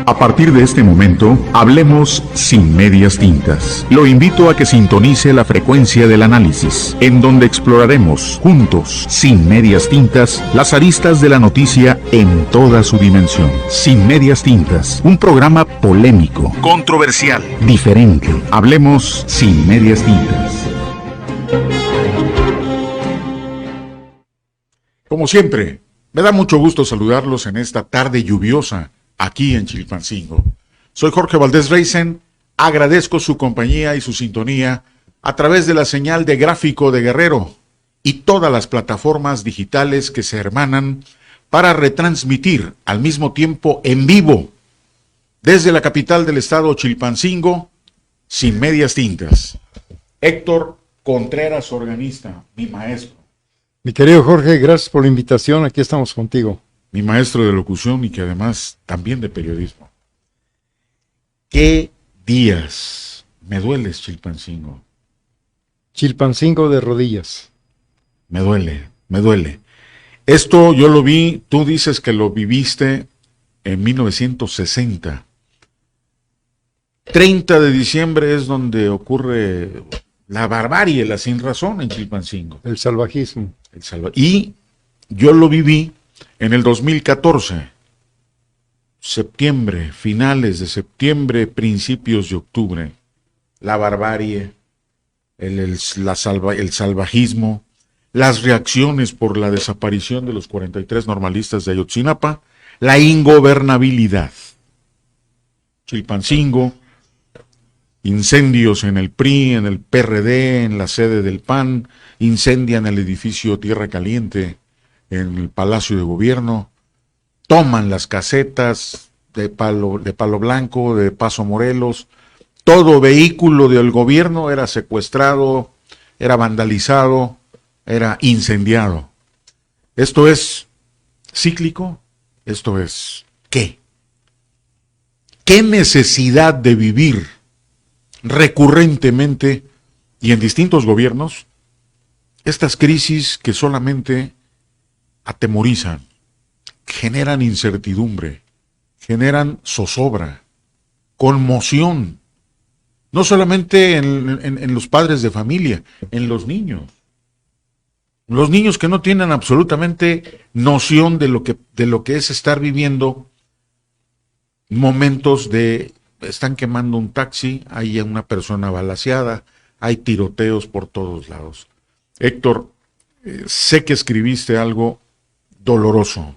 A partir de este momento, hablemos sin medias tintas. Lo invito a que sintonice la frecuencia del análisis, en donde exploraremos juntos, sin medias tintas, las aristas de la noticia en toda su dimensión. Sin medias tintas, un programa polémico, controversial, diferente. Hablemos sin medias tintas. Como siempre, me da mucho gusto saludarlos en esta tarde lluviosa aquí en Chilpancingo. Soy Jorge Valdés Reisen, agradezco su compañía y su sintonía a través de la señal de Gráfico de Guerrero y todas las plataformas digitales que se hermanan para retransmitir al mismo tiempo en vivo desde la capital del estado Chilpancingo, sin medias tintas. Héctor Contreras, organista, mi maestro. Mi querido Jorge, gracias por la invitación, aquí estamos contigo. Mi maestro de locución y que además también de periodismo. ¿Qué días me dueles, Chilpancingo? Chilpancingo de rodillas. Me duele, me duele. Esto yo lo vi, tú dices que lo viviste en 1960. 30 de diciembre es donde ocurre la barbarie, la sin razón en Chilpancingo. El salvajismo. Y yo lo viví en el 2014, septiembre, finales de septiembre, principios de octubre, la barbarie, el salvajismo, las reacciones por la desaparición de los 43 normalistas de Ayotzinapa, la ingobernabilidad. Chilpancingo, incendios en el PRI, en el PRD, en la sede del PAN, incendian el edificio Tierra Caliente, en el Palacio de Gobierno, toman las casetas de Palo Blanco, de Paso Morelos, todo vehículo del gobierno era secuestrado, era vandalizado, era incendiado. Esto es cíclico, esto es ¿qué? ¿Qué necesidad de vivir recurrentemente y en distintos gobiernos estas crisis que solamente atemorizan, generan incertidumbre, generan zozobra, conmoción, no solamente en los padres de familia, en los niños. Los niños que no tienen absolutamente noción de lo que es estar viviendo momentos de están quemando un taxi, hay una persona balaceada, hay tiroteos por todos lados. Héctor, sé que escribiste algo doloroso,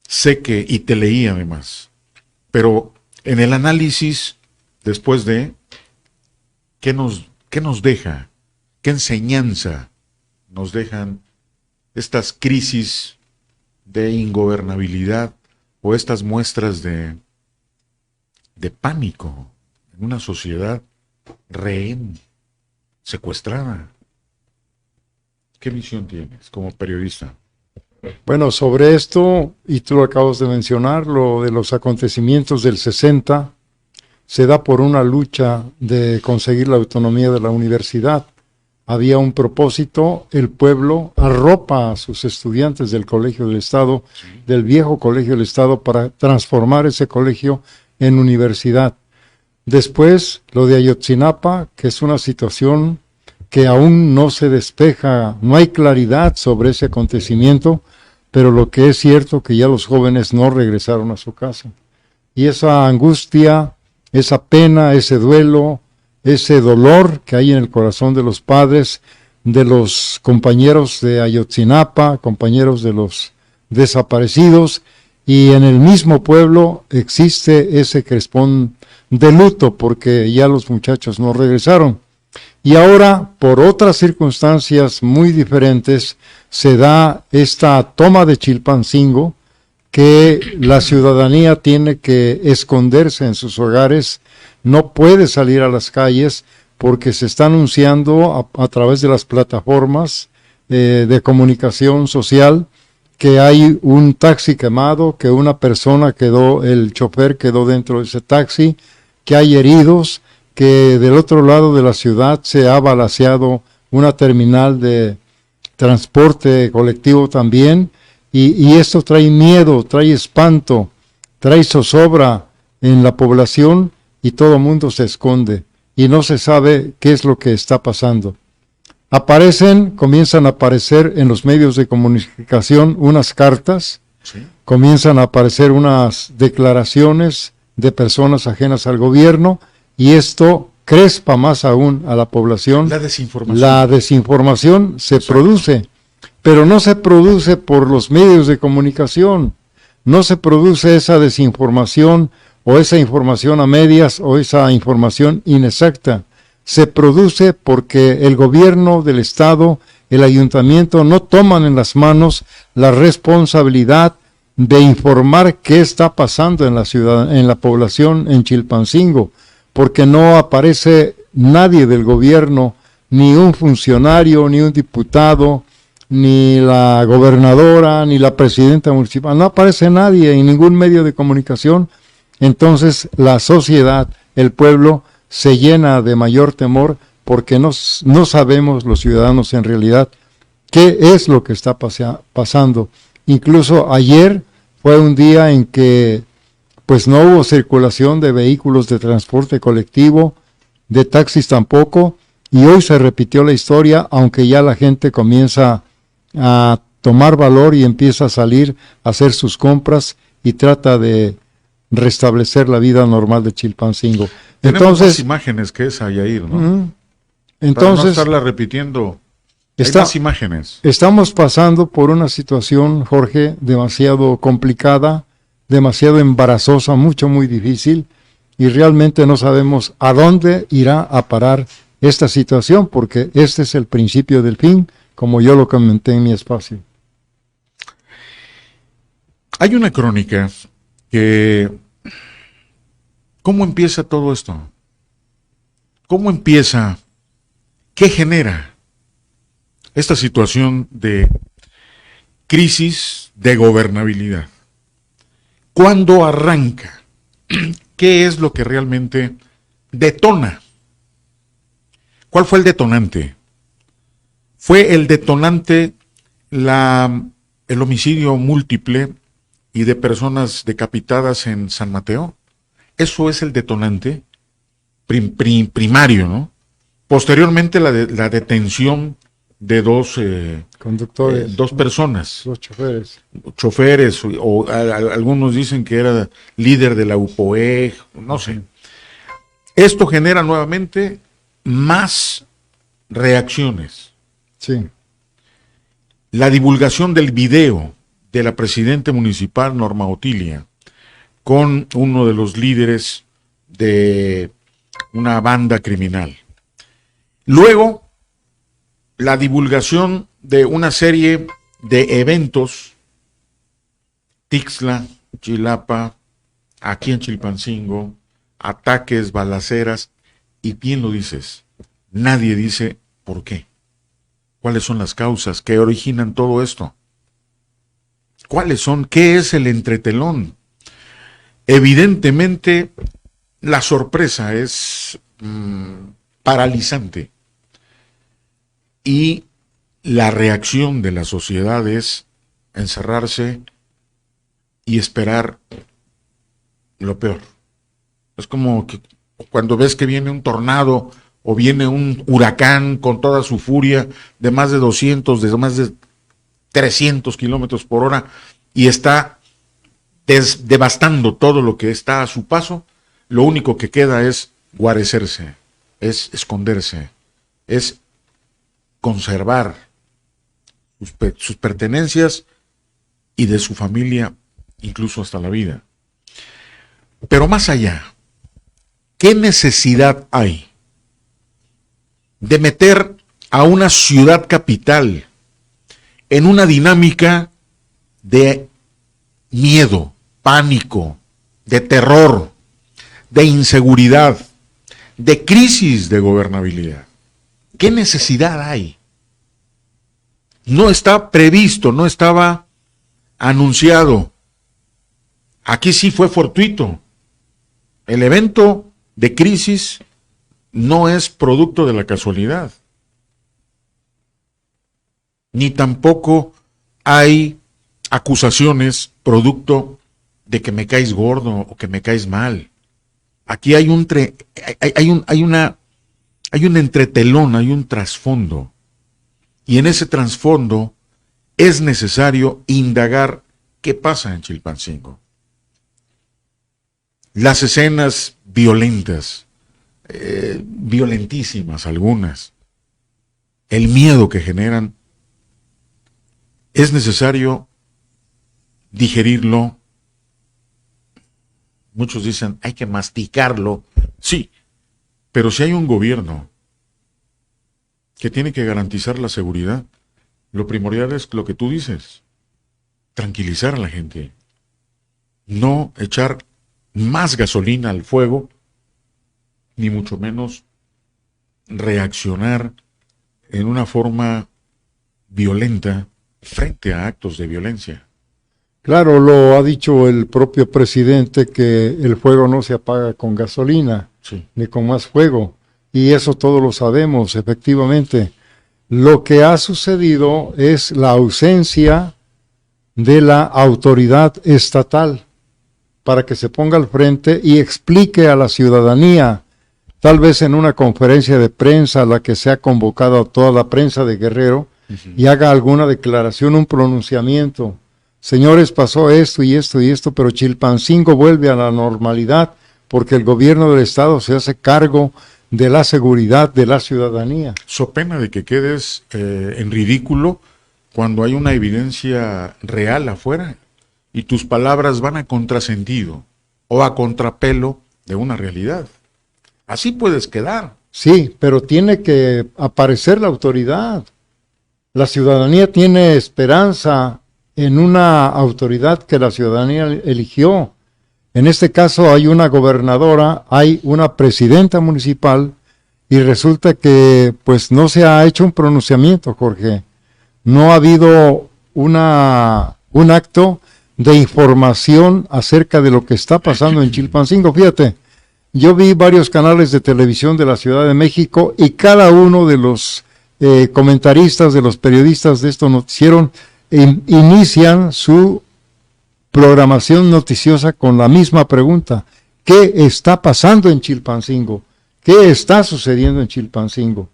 sé que, y te leí además, pero en el análisis, después de, ¿qué nos deja? ¿Qué enseñanza nos dejan estas crisis de ingobernabilidad o estas muestras de pánico en una sociedad rehén, secuestrada? ¿Qué visión tienes como periodista? Bueno, sobre esto, y tú lo acabas de mencionar, lo de los acontecimientos del 60, se da por una lucha de conseguir la autonomía de la universidad. Había un propósito, el pueblo arropa a sus estudiantes del Colegio del Estado, del viejo Colegio del Estado, para transformar ese colegio en universidad. Después, lo de Ayotzinapa, que es una situación que aún no se despeja, no hay claridad sobre ese acontecimiento, pero lo que es cierto que ya los jóvenes no regresaron a su casa. Y esa angustia, esa pena, ese duelo, ese dolor que hay en el corazón de los padres, de los compañeros de Ayotzinapa, compañeros de los desaparecidos, y en el mismo pueblo existe ese crespón de luto porque ya los muchachos no regresaron. Y ahora, por otras circunstancias muy diferentes, se da esta toma de Chilpancingo, que la ciudadanía tiene que esconderse en sus hogares, no puede salir a las calles porque se está anunciando a través de las plataformas de comunicación social que hay un taxi quemado, que una persona el chofer quedó dentro de ese taxi, que hay heridos, que del otro lado de la ciudad se ha balaceado una terminal de transporte colectivo también, y esto trae miedo, trae espanto, trae zozobra en la población y todo el mundo se esconde y no se sabe qué es lo que está pasando. Comienzan a aparecer en los medios de comunicación unas cartas, Sí. comienzan a aparecer unas declaraciones de personas ajenas al gobierno y esto crespa más aún a la población. La desinformación. La desinformación se Exacto. produce, pero no se produce por los medios de comunicación, no se produce esa desinformación o esa información a medias o esa información inexacta. Se produce porque el gobierno del Estado, el ayuntamiento, no toman en las manos la responsabilidad de informar qué está pasando en la ciudad, en la población en Chilpancingo, porque no aparece nadie del gobierno, ni un funcionario, ni un diputado, ni la gobernadora, ni la presidenta municipal, no aparece nadie en ningún medio de comunicación. Entonces la sociedad, el pueblo, se llena de mayor temor porque no sabemos los ciudadanos en realidad qué es lo que está pasando. Incluso ayer fue un día en que pues no hubo circulación de vehículos de transporte colectivo, de taxis tampoco, y hoy se repitió la historia, aunque ya la gente comienza a tomar valor y empieza a salir a hacer sus compras y trata de restablecer la vida normal de Chilpancingo. Tenemos más imágenes que esa, Yair, ¿no? Para no estarla repitiendo, hay más imágenes. Estamos pasando por una situación, Jorge, demasiado complicada, demasiado embarazosa, muy difícil, y realmente no sabemos a dónde irá a parar esta situación, porque este es el principio del fin, como yo lo comenté en mi espacio. Hay una crónica que... ¿Cómo empieza todo esto? ¿Cómo empieza? ¿Qué genera esta situación de crisis de gobernabilidad? ¿Cuándo arranca? ¿Qué es lo que realmente detona? ¿Cuál fue el detonante? ¿Fue el detonante el homicidio múltiple y de personas decapitadas en San Mateo? Eso es el detonante primario, ¿no? Posteriormente la detención de dos conductores, dos personas, dos choferes, o algunos dicen que era líder de la UPOEG, no sé. Esto genera nuevamente más reacciones. Sí. La divulgación del video de la presidenta municipal Norma Otilia con uno de los líderes de una banda criminal. Luego, la divulgación de una serie de eventos, Tixla, Chilapa, aquí en Chilpancingo, ataques, balaceras, y bien lo dices, nadie dice por qué. ¿Cuáles son las causas que originan todo esto? ¿Cuáles son? ¿Qué es el entretelón? Evidentemente, la sorpresa es paralizante y la reacción de la sociedad es encerrarse y esperar lo peor. Es como que cuando ves que viene un tornado o viene un huracán con toda su furia de más de 200, de más de 300 kilómetros por hora y está devastando todo lo que está a su paso, lo único que queda es guarecerse, es esconderse, es conservar sus pertenencias y de su familia, incluso hasta la vida. Pero más allá, ¿qué necesidad hay de meter a una ciudad capital en una dinámica de miedo, pánico, de terror, de inseguridad, de crisis de gobernabilidad? ¿Qué necesidad hay? No está previsto, no estaba anunciado. Aquí sí fue fortuito. El evento de crisis no es producto de la casualidad. ni tampoco hay acusaciones producto de que me caes gordo o que me caes mal. Aquí hay un entretelón, hay un trasfondo. Y en ese trasfondo es necesario indagar qué pasa en Chilpancingo. Las escenas violentas, violentísimas algunas, el miedo que generan, es necesario digerirlo. Muchos dicen, hay que masticarlo. Sí, pero si hay un gobierno que tiene que garantizar la seguridad, lo primordial es lo que tú dices, tranquilizar a la gente, no echar más gasolina al fuego, ni mucho menos reaccionar en una forma violenta frente a actos de violencia. Claro, lo ha dicho el propio presidente que el fuego no se apaga con gasolina, Sí. ni con más fuego. Y eso todos lo sabemos, efectivamente. Lo que ha sucedido es la ausencia de la autoridad estatal para que se ponga al frente y explique a la ciudadanía, tal vez en una conferencia de prensa a la que se ha convocado a toda la prensa de Guerrero, y haga alguna declaración, un pronunciamiento. Señores, pasó esto y esto y esto, pero Chilpancingo vuelve a la normalidad porque el gobierno del estado se hace cargo de la seguridad de la ciudadanía. So pena de que quedes en ridículo cuando hay una evidencia real afuera y tus palabras van a contrasentido o a contrapelo de una realidad. Así puedes quedar. Sí, pero tiene que aparecer la autoridad. La ciudadanía tiene esperanza en una autoridad que la ciudadanía eligió. En este caso hay una gobernadora, hay una presidenta municipal y resulta que pues no se ha hecho un pronunciamiento, Jorge. No ha habido un acto de información acerca de lo que está pasando en Chilpancingo. Fíjate, yo vi varios canales de televisión de la Ciudad de México y cada uno de los comentaristas, de los periodistas de estos noticiero inician su programación noticiosa con la misma pregunta: ¿qué está pasando en Chilpancingo? ¿Qué está sucediendo en Chilpancingo?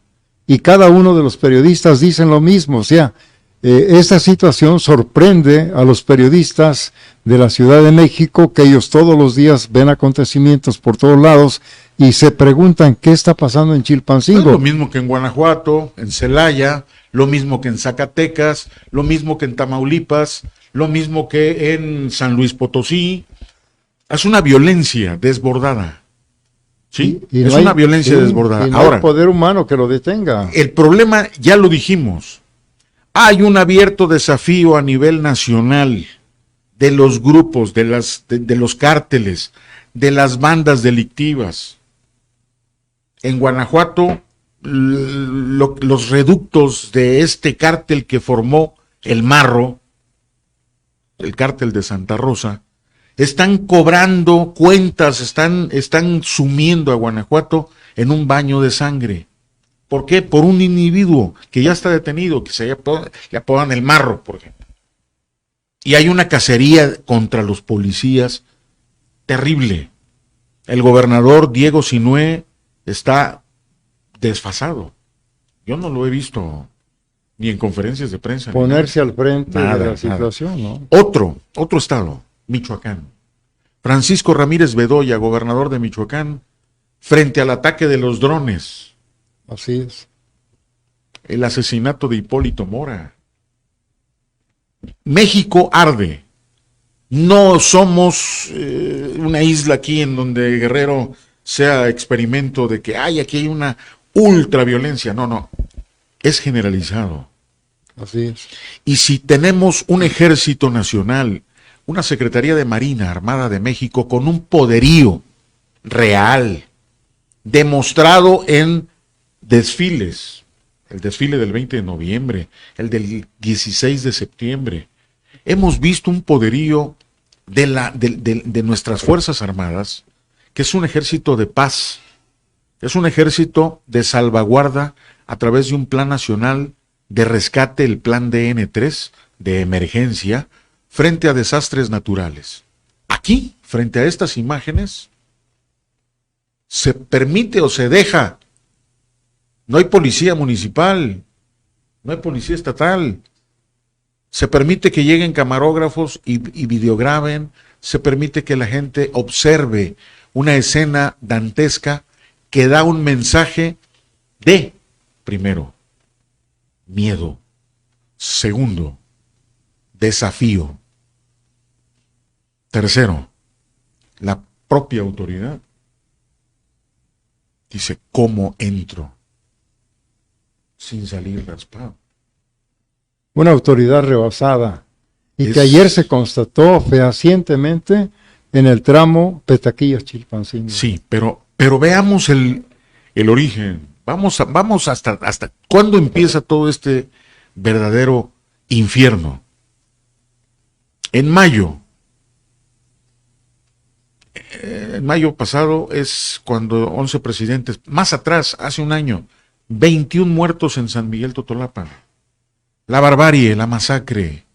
Y cada uno de los periodistas dicen lo mismo. O sea, esta situación sorprende a los periodistas de la Ciudad de México, que ellos todos los días ven acontecimientos por todos lados y se preguntan qué está pasando en Chilpancingo. Es lo mismo que en Guanajuato, en Celaya, lo mismo que en Zacatecas, lo mismo que en Tamaulipas, lo mismo que en San Luis Potosí. Es una violencia desbordada. ¿Sí? Y es no hay, una violencia sí, desbordada. Y no Ahora, hay poder humano que lo detenga. el problema, ya lo dijimos, hay un abierto desafío a nivel nacional de los grupos, de los cárteles, de las bandas delictivas. En Guanajuato, los reductos de este cártel que formó el Marro, el cártel de Santa Rosa, están cobrando cuentas, están sumiendo a Guanajuato en un baño de sangre. ¿Por qué? Por un individuo que ya está detenido, que le apodan el Marro, por ejemplo. Y hay una cacería contra los policías terrible. El gobernador Diego Sinue está desfasado. Yo no lo he visto ni en conferencias de prensa. Ponerse al frente nada, de la situación, ¿no? Otro estado, Michoacán. Francisco Ramírez Bedoya, gobernador de Michoacán, frente al ataque de los drones. Así es. El asesinato de Hipólito Mora. México arde. No somos una isla aquí en donde Guerrero sea experimento de que aquí hay una ultraviolencia. No. Es generalizado. Así es. Y si tenemos un ejército nacional, una Secretaría de Marina Armada de México con un poderío real, demostrado en desfiles, el desfile del 20 de noviembre, el del 16 de septiembre, hemos visto un poderío de nuestras Fuerzas Armadas, que es un ejército de paz, es un ejército de salvaguarda a través de un plan nacional de rescate, el plan DN3 de emergencia frente a desastres naturales. Aquí, frente a estas imágenes, se permite o se deja. No hay policía municipal, no hay policía estatal. Se permite que lleguen camarógrafos y videograben, se permite que la gente observe una escena dantesca que da un mensaje de, primero, miedo, segundo, desafío, tercero, la propia autoridad dice, ¿cómo entro sin salir raspado? Una autoridad rebasada y que Es- ayer se constató fehacientemente en el tramo Petaquillas-Chilpancingo. Sí, pero veamos el origen. Vamos hasta cuándo empieza todo este verdadero infierno. En mayo pasado es cuando 11 presidentes, más atrás, hace un año, 21 muertos en San Miguel Totolapan. La barbarie, la masacre.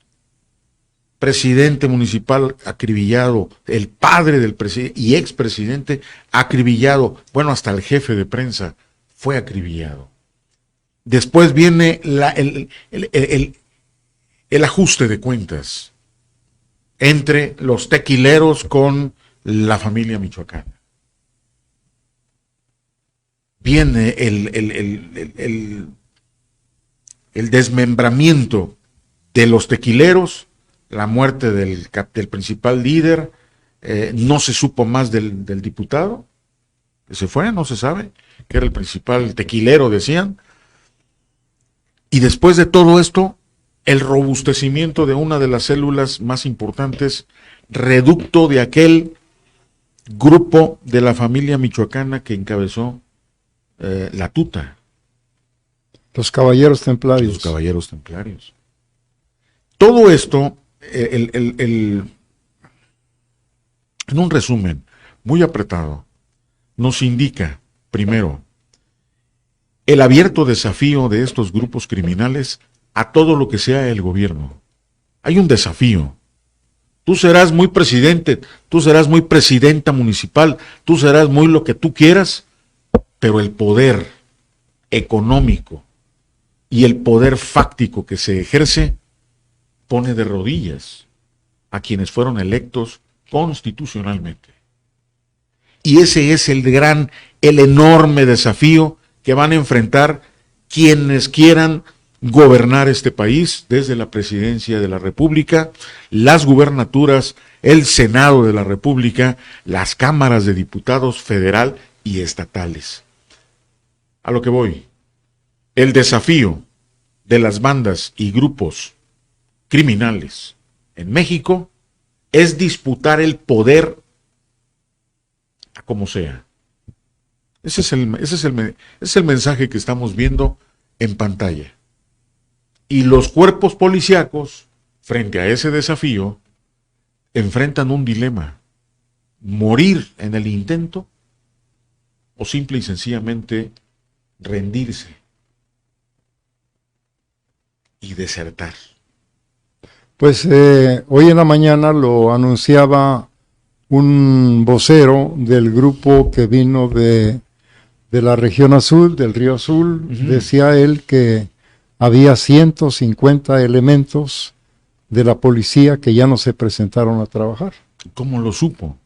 Presidente municipal acribillado, el padre del presidente y expresidente acribillado, bueno, hasta el jefe de prensa fue acribillado. Después viene el ajuste de cuentas entre los tequileros con la familia michoacana. Viene el desmembramiento de los tequileros, la muerte del principal líder, no se supo más del diputado, que se fue, no se sabe, que era el principal tequilero, decían. Y después de todo esto, el robustecimiento de una de las células más importantes, reducto de aquel grupo de la familia michoacana que encabezó la tuta. Los caballeros templarios. Los caballeros templarios. Todo esto, en un resumen muy apretado, nos indica, primero, el abierto desafío de estos grupos criminales a todo lo que sea el gobierno. Hay un desafío. Tú serás muy presidente, tú serás muy presidenta municipal, tú serás muy lo que tú quieras, pero el poder económico y el poder fáctico que se ejerce pone de rodillas a quienes fueron electos constitucionalmente. Y ese es el enorme desafío que van a enfrentar quienes quieran gobernar este país desde la presidencia de la República, las gubernaturas, el Senado de la República, las cámaras de diputados federal y estatales. A lo que voy, el desafío de las bandas y grupos criminales en México es disputar el poder a como sea. Ese es el mensaje que estamos viendo en pantalla. Y los cuerpos policíacos, frente a ese desafío, enfrentan un dilema: morir en el intento o simple y sencillamente rendirse y desertar. Pues hoy en la mañana lo anunciaba un vocero del grupo que vino de la región azul, del Río Azul. Decía él que había 150 elementos de la policía que ya no se presentaron a trabajar. ¿Cómo lo supo?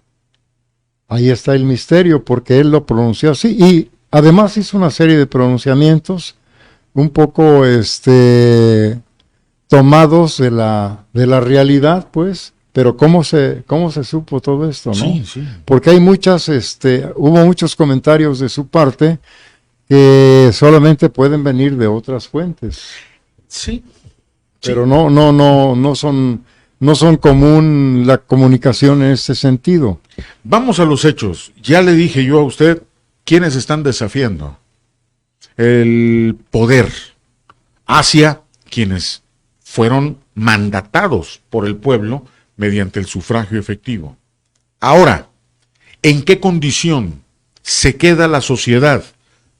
Ahí está el misterio, porque él lo pronunció así. Y además hizo una serie de pronunciamientos un poco tomados de la realidad, pues. Pero ¿cómo se supo todo esto, no? Sí, sí. Porque hay hubo muchos comentarios de su parte que solamente pueden venir de otras fuentes. Sí. Pero no son común la comunicación en ese sentido. Vamos a los hechos. Ya le dije yo a usted quiénes están desafiando el poder hacia quienes fueron mandatados por el pueblo mediante el sufragio efectivo. Ahora, ¿en qué condición se queda la sociedad?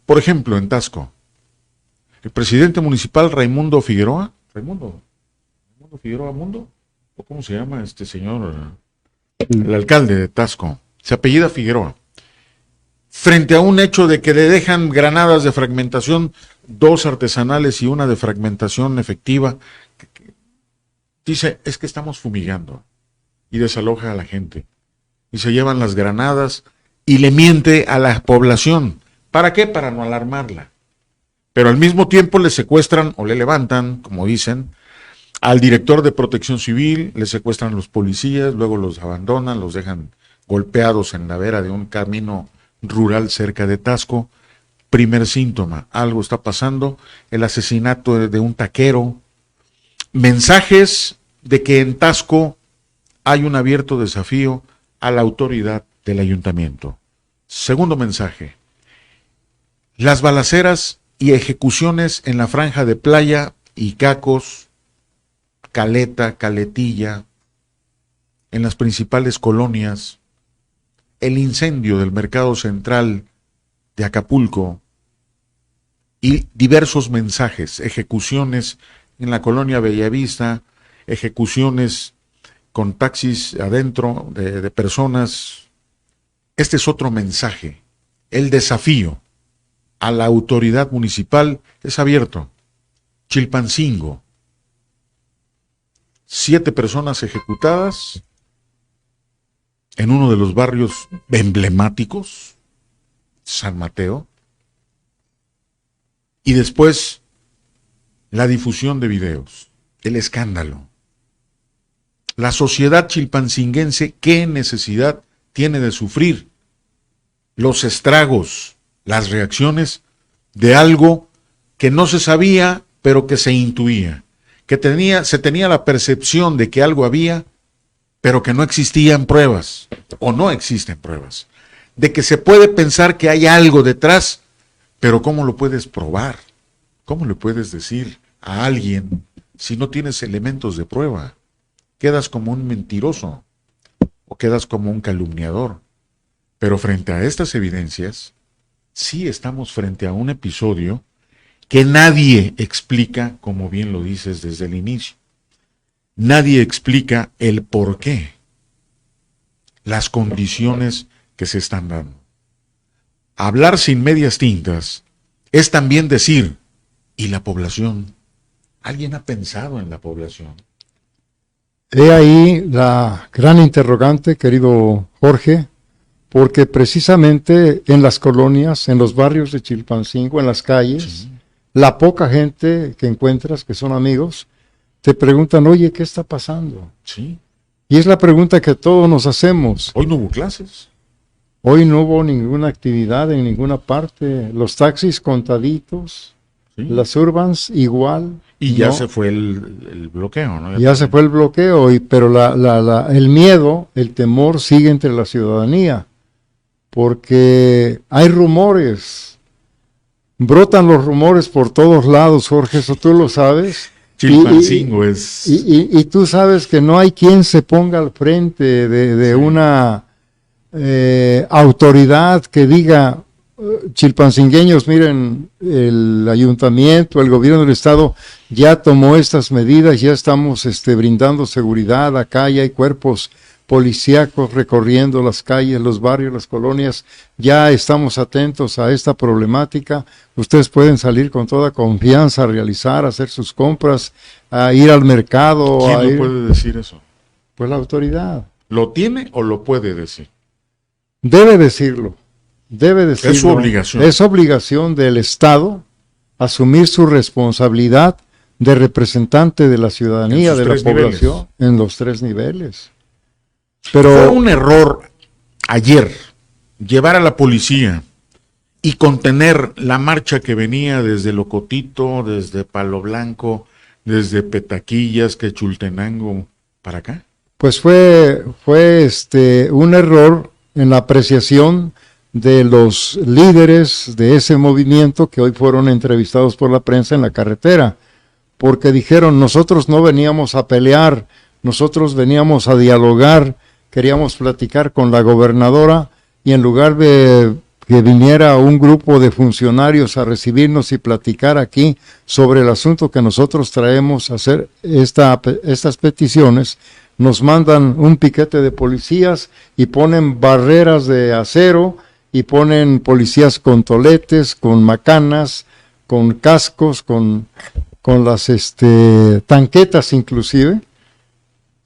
Por ejemplo, en Taxco. El presidente municipal Raimundo Figueroa, Raimundo Figueroa Mundo, ¿o cómo se llama este señor? El alcalde de Taxco, se apellida Figueroa, frente a un hecho de que le dejan granadas de fragmentación, 2 artesanales y una de fragmentación efectiva, dice, es que estamos fumigando, y desaloja a la gente, y se llevan las granadas, y le miente a la población. ¿Para qué? Para no alarmarla. Pero al mismo tiempo le secuestran o le levantan, como dicen, al director de Protección Civil, le secuestran a los policías, luego los abandonan, los dejan golpeados en la vera de un camino rural cerca de Taxco. Primer síntoma, algo está pasando, el asesinato de un taquero, mensajes de que en Taxco hay un abierto desafío a la autoridad del ayuntamiento. Segundo mensaje, las balaceras y ejecuciones en la franja de Playa, Icacos, Caleta, Caletilla, en las principales colonias, el incendio del mercado central de Acapulco y diversos mensajes, ejecuciones en la colonia Bellavista, ejecuciones con taxis adentro de personas. Este es otro mensaje. El desafío a la autoridad municipal es abierto. Chilpancingo, 7 personas ejecutadas en uno de los barrios emblemáticos, San Mateo, y después la difusión de videos, el escándalo. La sociedad chilpancinguense, ¿qué necesidad tiene de sufrir los estragos, las reacciones de algo que no se sabía, pero que se intuía? Que se tenía la percepción de que algo había, pero que no existían pruebas, o no existen pruebas, de que se puede pensar que hay algo detrás, pero ¿cómo lo puedes probar? ¿Cómo le puedes decir a alguien si no tienes elementos de prueba? Quedas como un mentiroso, o quedas como un calumniador. Pero frente a estas evidencias, sí estamos frente a un episodio que nadie explica, como bien lo dices desde el inicio. Nadie explica el por qué, las condiciones que se están dando. Hablar sin medias tintas es también decir, ¿y la población? ¿Alguien ha pensado en la población? He ahí la gran interrogante, querido Jorge, porque precisamente en las colonias, en los barrios de Chilpancingo, en las calles, sí, la poca gente que encuentras, que son amigos, te preguntan, oye, ¿qué está pasando? Sí. Y es la pregunta que todos nos hacemos. Hoy no hubo clases. Hoy no hubo ninguna actividad en ninguna parte. Los taxis contaditos, sí, las urbans igual. Y ya se fue el bloqueo, ¿no? Ya se fue el bloqueo, pero el miedo, el temor sigue entre la ciudadanía, porque hay rumores, brotan los rumores por todos lados, Jorge, eso tú lo sabes. Chilpancingo es... Y tú sabes que no hay quien se ponga al frente de sí, una autoridad que diga, chilpancingueños, miren, el ayuntamiento, el gobierno del estado ya tomó estas medidas, ya estamos brindando seguridad, acá ya hay cuerpos policíacos recorriendo las calles, los barrios, las colonias, ya estamos atentos a esta problemática, ustedes pueden salir con toda confianza a realizar, a hacer sus compras, a ir al mercado. ¿Quién puede decir eso? Pues la autoridad. ¿Lo tiene o lo puede decir? Debe decirlo. Debe decirlo. Es su obligación. Es obligación del Estado asumir su responsabilidad de representante de la ciudadanía, de la población, en los 3 niveles. Pero fue un error ayer llevar a la policía y contener la marcha que venía desde Locotito, desde Palo Blanco, desde Petaquillas, Quechultenango, para acá. Pues fue un error en la apreciación de los líderes de ese movimiento que hoy fueron entrevistados por la prensa en la carretera, porque dijeron, nosotros no veníamos a pelear, nosotros veníamos a dialogar, queríamos platicar con la gobernadora y en lugar de que viniera un grupo de funcionarios a recibirnos y platicar aquí sobre el asunto que nosotros traemos a hacer estas peticiones. Nos mandan un piquete de policías y ponen barreras de acero y ponen policías con toletes, con macanas, con cascos, con las tanquetas inclusive.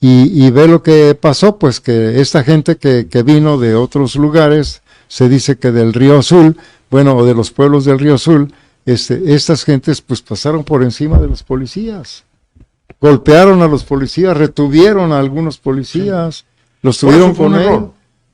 Y ve lo que pasó, pues que esta gente que vino de otros lugares, se dice que del Río Azul, bueno, o de los pueblos del Río Azul, estas gentes pues pasaron por encima de los policías, golpearon a los policías, retuvieron a algunos policías, los tuvieron con él.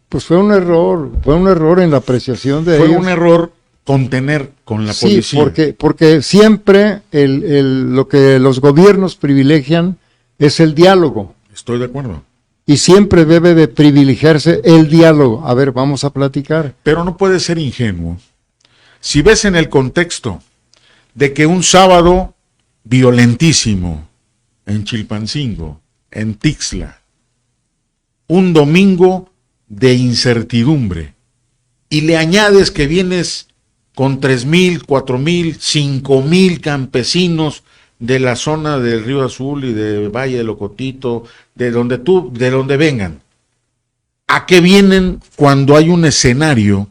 Pues fue un error en la apreciación de ellos. Fue un error contener con la policía. Sí, porque siempre lo que los gobiernos privilegian es el diálogo. Estoy de acuerdo. Y siempre debe de privilegiarse el diálogo. A ver, vamos a platicar. Pero no puede ser ingenuo. Si ves en el contexto de que un sábado violentísimo en Chilpancingo, en Tixla, un domingo de incertidumbre, y le añades que vienes con 3,000, 4,000, 5,000 campesinos de la zona del Río Azul y de Valle de Locotito, de donde vengan. ¿A qué vienen cuando hay un escenario,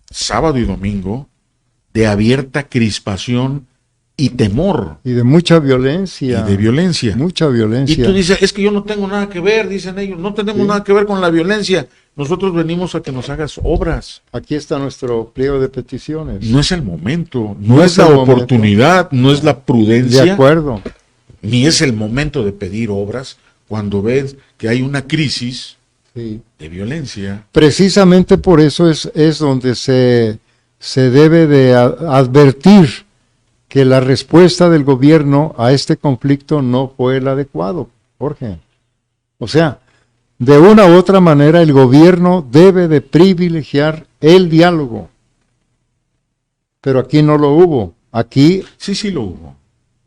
sábado y domingo, de abierta crispación y temor? Y de mucha violencia. Y de violencia. Mucha violencia. Y tú dices, es que yo no tengo nada que ver, dicen ellos, no tenemos nada que ver con la violencia. Nosotros venimos a que nos hagas obras. Aquí está nuestro pliego de peticiones. No es el momento, no es la oportunidad, no es la prudencia. De acuerdo. Ni es el momento de pedir obras cuando ves que hay una crisis de violencia. Precisamente por eso es donde se debe de advertir que la respuesta del gobierno a este conflicto no fue el adecuado, Jorge. O sea, de una u otra manera el gobierno debe de privilegiar el diálogo. Pero aquí no lo hubo. Aquí... Sí lo hubo.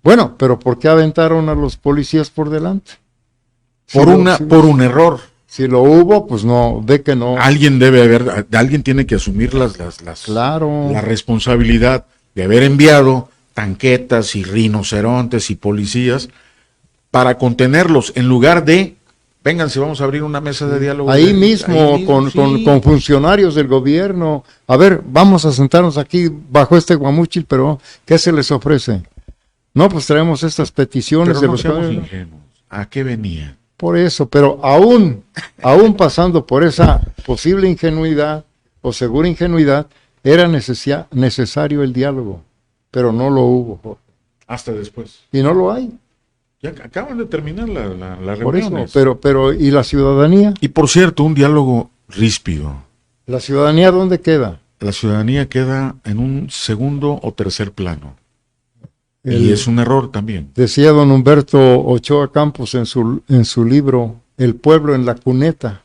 Bueno, pero ¿por qué aventaron a los policías por delante? Por un error. Si lo hubo, pues no, ve que no. Alguien tiene que asumir claro, la responsabilidad de haber enviado tanquetas y rinocerontes y policías para contenerlos en lugar de, vénganse, vamos a abrir una mesa de diálogo. Ahí mismo, con funcionarios del gobierno. A ver, vamos a sentarnos aquí bajo este guamúchil, pero ¿qué se les ofrece? No, pues traemos estas peticiones pero de los seamos ingenuos. ¿A qué venía? Por eso, pero aún pasando por esa posible ingenuidad o segura ingenuidad, era necesario el diálogo, pero no lo hubo. Hasta después. Y no lo hay. Ya acaban de terminar la reunión. Por eso, pero ¿y la ciudadanía? Y por cierto, un diálogo ríspido. ¿La ciudadanía dónde queda? La ciudadanía queda en un segundo o tercer plano. Y es un error también. Decía don Humberto Ochoa Campos en su libro El pueblo en la cuneta.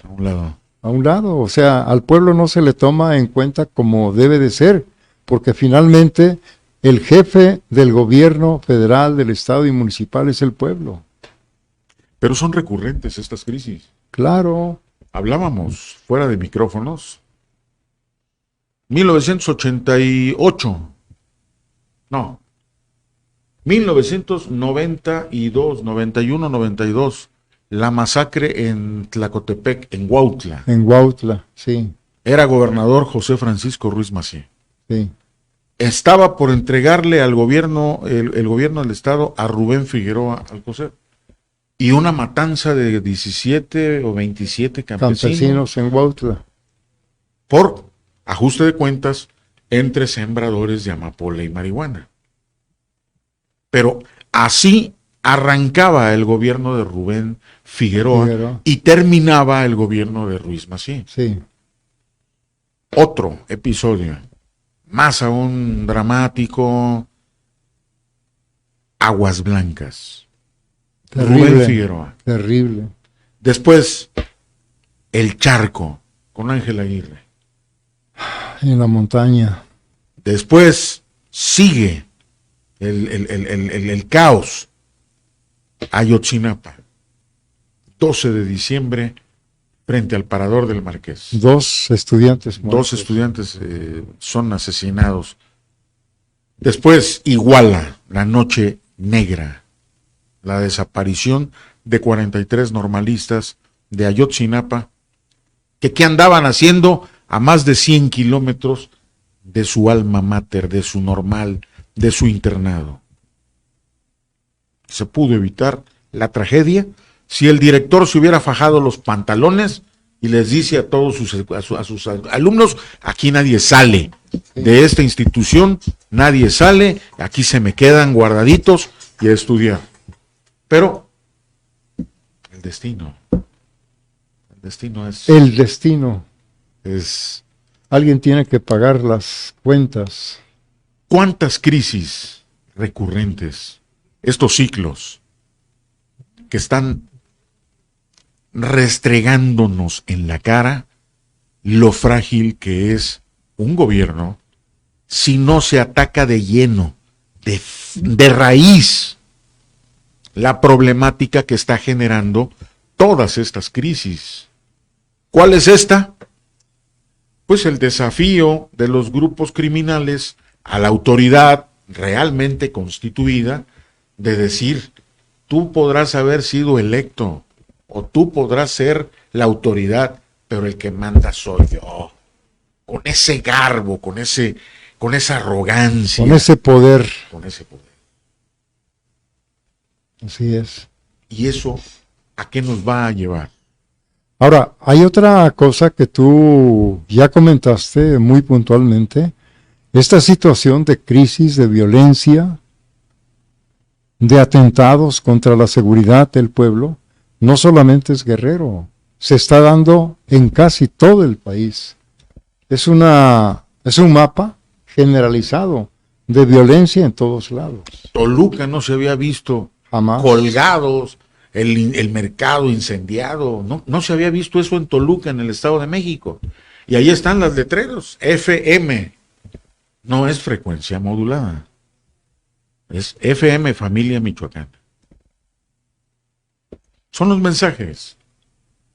A un lado. A un lado, o sea, al pueblo no se le toma en cuenta como debe de ser, porque finalmente el jefe del gobierno federal, del estado y municipal es el pueblo. Pero son recurrentes estas crisis. Claro. Hablábamos fuera de micrófonos. 1988. No. 1992, 91, 92, la masacre en Tlacotepec, en Huautla. En Huautla, sí. Era gobernador José Francisco Ruiz Massieu. Sí. Estaba por entregarle al gobierno, el gobierno del estado, a Rubén Figueroa Alcocer. Y una matanza de 17 o 27 campesinos en Huautla. Por ajuste de cuentas entre sembradores de amapola y marihuana. Pero así arrancaba el gobierno de Rubén Figueroa y terminaba el gobierno de Ruiz Massieu. Sí. Otro episodio, más aún dramático, Aguas Blancas. Terrible, Rubén Figueroa. Terrible. Después, El Charco, con Ángel Aguirre. En la montaña. Después, sigue el caos. Ayotzinapa, 12 de diciembre, frente al Parador del Marqués. 2 estudiantes muertos. 2 estudiantes son asesinados. Después, Iguala, la noche negra, la desaparición de 43 normalistas de Ayotzinapa, que ¿qué andaban haciendo a más de 100 kilómetros de su alma mater, de su normal, de su internado? Se pudo evitar la tragedia si el director se hubiera fajado los pantalones y les dice a todos a sus alumnos: aquí nadie sale de esta institución, nadie sale, aquí se me quedan guardaditos y a estudiar. Pero el destino es... El destino. es Alguien tiene que pagar las cuentas. ¿Cuántas crisis recurrentes, estos ciclos que están restregándonos en la cara lo frágil que es un gobierno si no se ataca de lleno, de raíz, la problemática que está generando todas estas crisis? ¿Cuál es esta? Pues el desafío de los grupos criminales a la autoridad realmente constituida de decir: tú podrás haber sido electo o tú podrás ser la autoridad, pero el que manda soy yo. Con ese garbo, con esa arrogancia. Con ese poder. Con ese poder. Así es. ¿Y eso a qué nos va a llevar? Ahora, hay otra cosa que tú ya comentaste muy puntualmente. Esta situación de crisis, de violencia, de atentados contra la seguridad del pueblo, no solamente es Guerrero, se está dando en casi todo el país. Es un mapa generalizado de violencia en todos lados. Toluca no se había visto Jamás. Colgados, el mercado incendiado, no se había visto eso en Toluca, en el Estado de México. Y ahí están las letreros, FM, no es frecuencia modulada, es FM Familia Michoacán. Son los mensajes.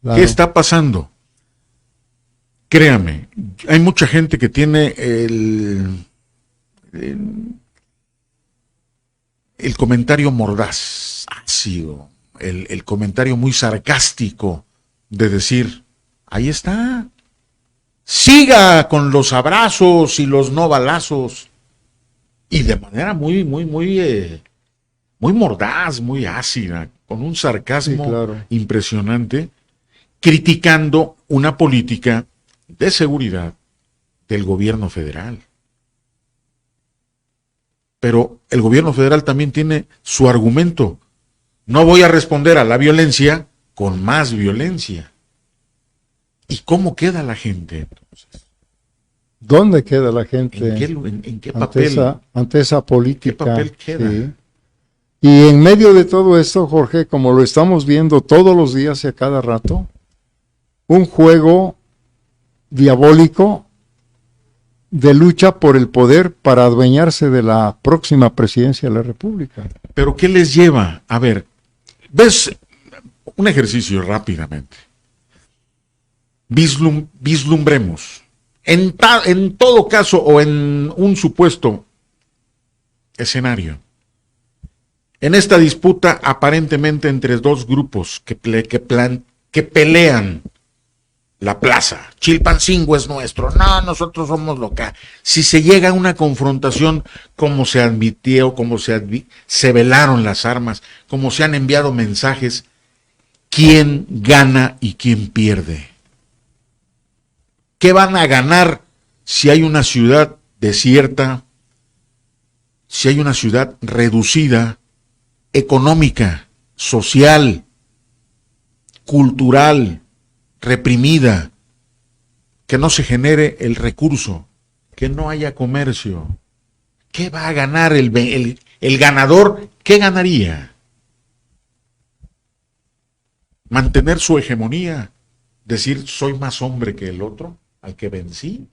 Claro. ¿Qué está pasando? Créame, hay mucha gente que tiene el comentario mordaz, ácido, el comentario muy sarcástico de decir: ahí está, siga con los abrazos y los no balazos, y de manera muy mordaz, muy ácida, con un sarcasmo Sí, claro, impresionante, criticando una política de seguridad del gobierno federal. Pero el gobierno federal también tiene su argumento: no voy a responder a la violencia con más violencia. ¿Y cómo queda la gente entonces? ¿Dónde queda la gente ¿En qué papel? ante esa política? ¿Qué papel queda? Sí. Y en medio de todo esto, Jorge, como lo estamos viendo todos los días y a cada rato, un juego diabólico de lucha por el poder para adueñarse de la próxima presidencia de la República. ¿Pero qué les lleva? A ver, ves un ejercicio rápidamente. Vislumbremos. En todo caso, o en un supuesto escenario, en esta disputa aparentemente entre dos grupos que pelean la plaza. Chilpancingo es nuestro, no, nosotros somos local. Si se llega a una confrontación, como se admitió, como se velaron las armas, como se han enviado mensajes, ¿quién gana y quién pierde? ¿Qué van a ganar si hay una ciudad desierta, si hay una ciudad reducida, económica, social, cultural, reprimida, que no se genere el recurso, que no haya comercio? ¿Qué va a ganar el ganador? ¿Qué ganaría? ¿Mantener su hegemonía? ¿Decir soy más hombre que el otro, al que vencí?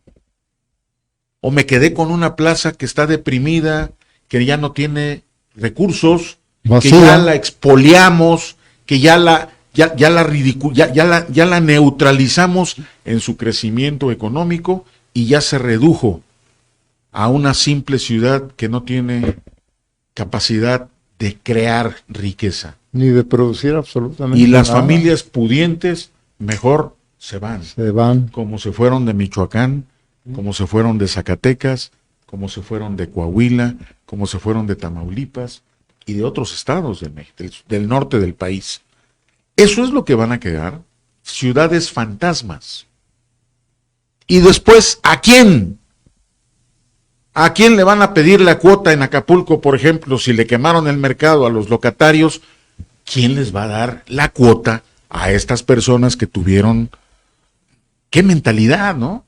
¿O me quedé con una plaza que está deprimida, que ya no tiene recursos, vacía, que ya la expoliamos, que ya ya la neutralizamos en su crecimiento económico y ya se redujo a una simple ciudad que no tiene capacidad de crear riqueza. Ni de producir absolutamente Y las nada. familias pudientes mejor se van. Se van. Como se fueron de Michoacán, como se fueron de Zacatecas, como se fueron de Coahuila, como se fueron de Tamaulipas y de otros estados del norte del país. Eso es lo que van a quedar, ciudades fantasmas. Y después, ¿a quién? ¿A quién le van a pedir la cuota en Acapulco, por ejemplo, si le quemaron el mercado a los locatarios? ¿Quién les va a dar la cuota a estas personas que tuvieron? ¿Qué mentalidad, no?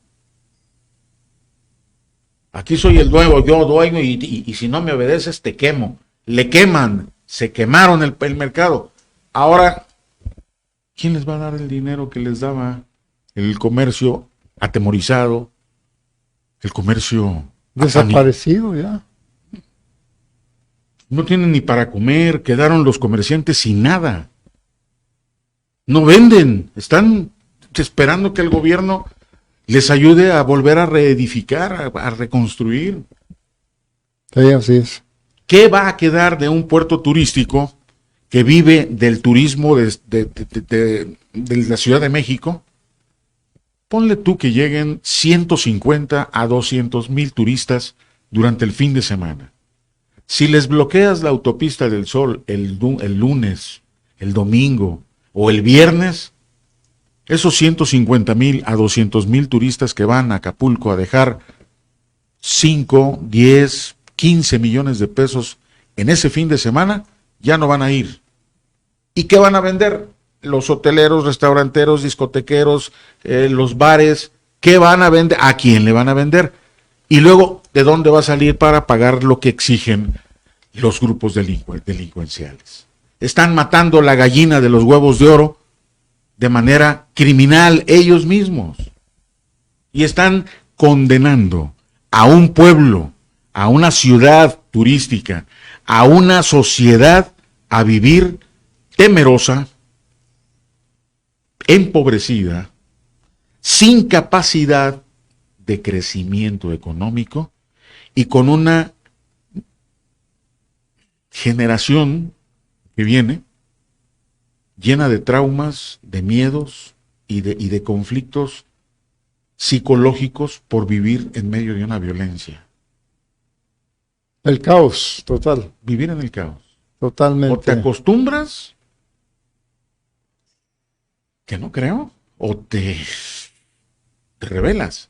Aquí soy el nuevo, yo dueño y si no me obedeces te quemo. Le queman, se quemaron el mercado. Ahora, ¿quién les va a dar el dinero que les daba el comercio atemorizado, el comercio desaparecido ya? No tienen ni para comer, quedaron los comerciantes sin nada. No venden, están esperando que el gobierno les ayude a volver a reedificar, a reconstruir. Sí, así es. ¿Qué va a quedar de un puerto turístico que vive del turismo de la Ciudad de México? Ponle tú que lleguen 150 a 200,000 turistas durante el fin de semana. Si les bloqueas la autopista del Sol el lunes, el domingo o el viernes, esos 150,000 a 200,000 turistas que van a Acapulco a dejar 5, 10, 15 millones de pesos en ese fin de semana, ya no van a ir. ¿Y qué van a vender? Los hoteleros, restauranteros, discotequeros, los bares, ¿qué van a vender? ¿A quién le van a vender? Y luego, ¿de dónde va a salir para pagar lo que exigen los grupos delincuenciales? Están matando la gallina de los huevos de oro de manera criminal ellos mismos. Y están condenando a un pueblo, a una ciudad turística, a una sociedad a vivir temerosa, empobrecida, sin capacidad de crecimiento económico y con una generación que viene llena de traumas, de miedos y de conflictos psicológicos por vivir en medio de una violencia. El caos total. Vivir en el caos. Totalmente. O te acostumbras, que no creo, o te rebelas.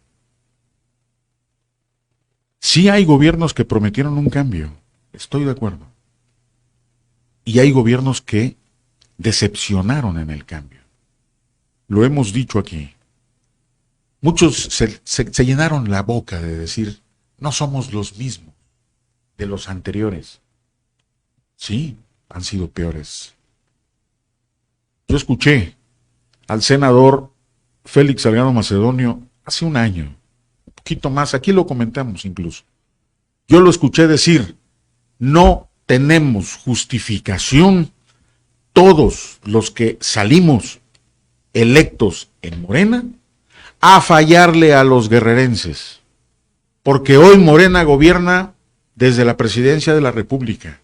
Sí hay gobiernos que prometieron un cambio, estoy de acuerdo. Y hay gobiernos que decepcionaron en el cambio. Lo hemos dicho aquí. Muchos se llenaron la boca de decir, no somos los mismos de los anteriores. Sí, han sido peores. Yo escuché al senador Félix Salgado Macedonio hace un año, un poquito más, aquí lo comentamos incluso. Yo lo escuché decir, no tenemos justificación todos los que salimos electos en Morena a fallarle a los guerrerenses, porque hoy Morena gobierna desde la presidencia de la República,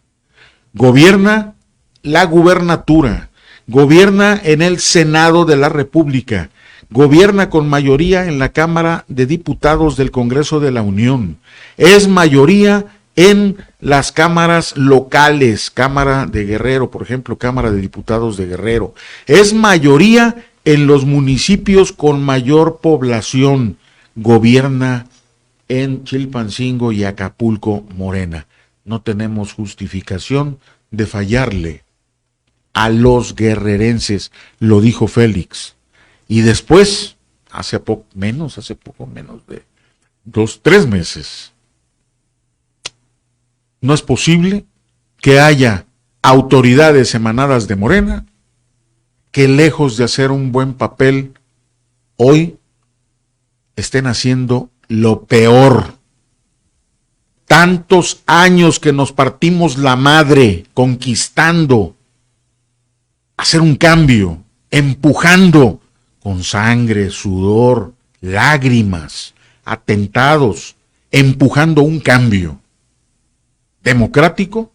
gobierna la gubernatura, gobierna en el Senado de la República, gobierna con mayoría en la Cámara de Diputados del Congreso de la Unión, es mayoría en las cámaras locales, Cámara de Guerrero, por ejemplo, Cámara de Diputados de Guerrero, es mayoría en los municipios con mayor población, gobierna en Chilpancingo y Acapulco, Morena. No tenemos justificación de fallarle a los guerrerenses, lo dijo Félix. Y después, hace poco menos de 2, 3 meses, no es posible que haya autoridades emanadas de Morena que lejos de hacer un buen papel, hoy estén haciendo lo peor. Tantos años que nos partimos la madre conquistando hacer un cambio, empujando con sangre, sudor, lágrimas, atentados, empujando un cambio democrático,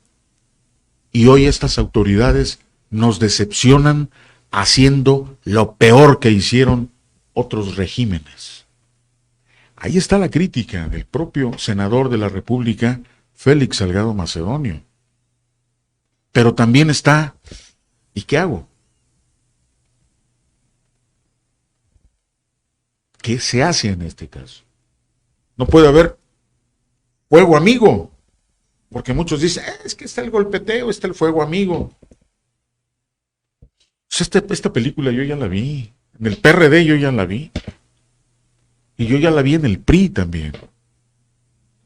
y hoy estas autoridades nos decepcionan haciendo lo peor que hicieron otros regímenes. Ahí está la crítica del propio senador de la República, Félix Salgado Macedonio. Pero también está, ¿y qué hago? ¿Qué se hace en este caso? No puede haber fuego amigo, porque muchos dicen, es que está el golpeteo, está el fuego amigo. Pues esta película yo ya la vi, en el PRD yo ya la vi, y yo ya la vi en el PRI también.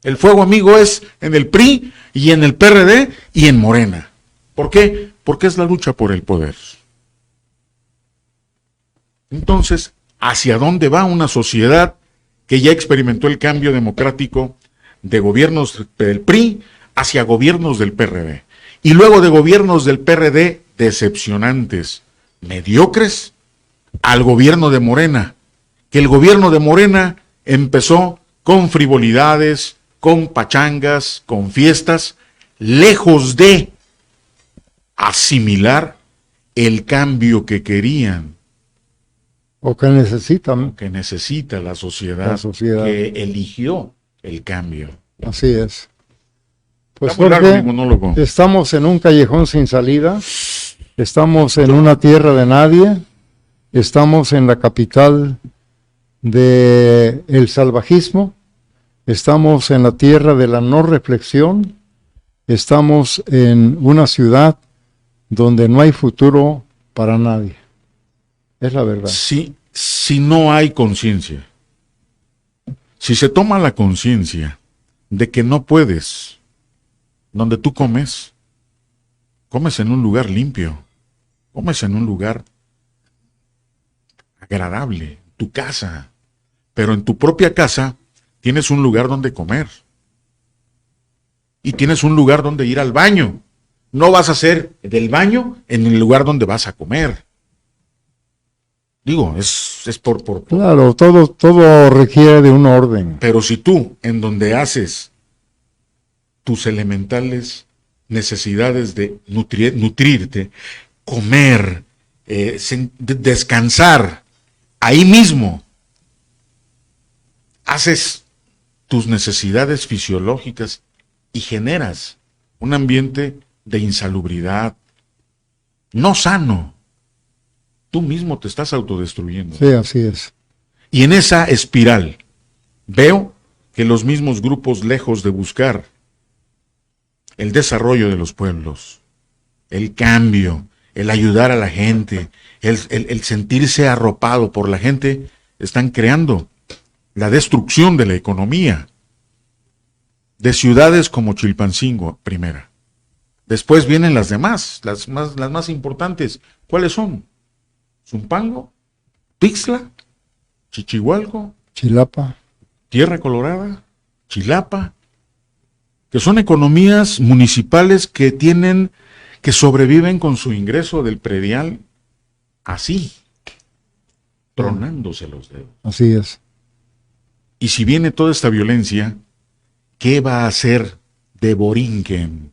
El fuego amigo es en el PRI y en el PRD y en Morena. ¿Por qué? Porque es la lucha por el poder. Entonces, ¿hacia dónde va una sociedad que ya experimentó el cambio democrático de gobiernos del PRI hacia gobiernos del PRD? Y luego de gobiernos del PRD decepcionantes, mediocres, al gobierno de Morena, que el gobierno de Morena empezó con frivolidades, con pachangas, con fiestas, lejos de asimilar el cambio que querían. O que necesitan. Que necesita la sociedad que eligió el cambio. Así es. Pues Jorge, estamos en un callejón sin salida, estamos en una tierra de nadie, estamos en la capital del salvajismo, estamos en la tierra de la no reflexión, estamos en una ciudad donde no hay futuro para nadie. Es la verdad. Sí, si no hay conciencia, si se toma la conciencia de que no puedes, donde tú comes en un lugar limpio, comes en un lugar agradable, tu casa, pero en tu propia casa tienes un lugar donde comer y tienes un lugar donde ir al baño. No vas a hacer del baño en el lugar donde vas a comer. Digo, es por... Claro, todo requiere de un orden. Pero si tú, en donde haces tus elementales necesidades de nutrirte, comer, descansar, ahí mismo haces tus necesidades fisiológicas y generas un ambiente de insalubridad no sano. Tú mismo te estás autodestruyendo. Sí, así es. Y en esa espiral veo que los mismos grupos, lejos de buscar el desarrollo de los pueblos, el cambio, el ayudar a la gente, el sentirse arropado por la gente, están creando la destrucción de la economía de ciudades como Chilpancingo, primera. Después vienen las demás, las más importantes. ¿Cuáles son? Zumpango, Tixla, Chichihualco, Chilapa, Tierra Colorada, Chilapa, que son economías municipales que sobreviven con su ingreso del predial así, tronándose los dedos. Así es. Y si viene toda esta violencia, ¿qué va a hacer de Borinquen?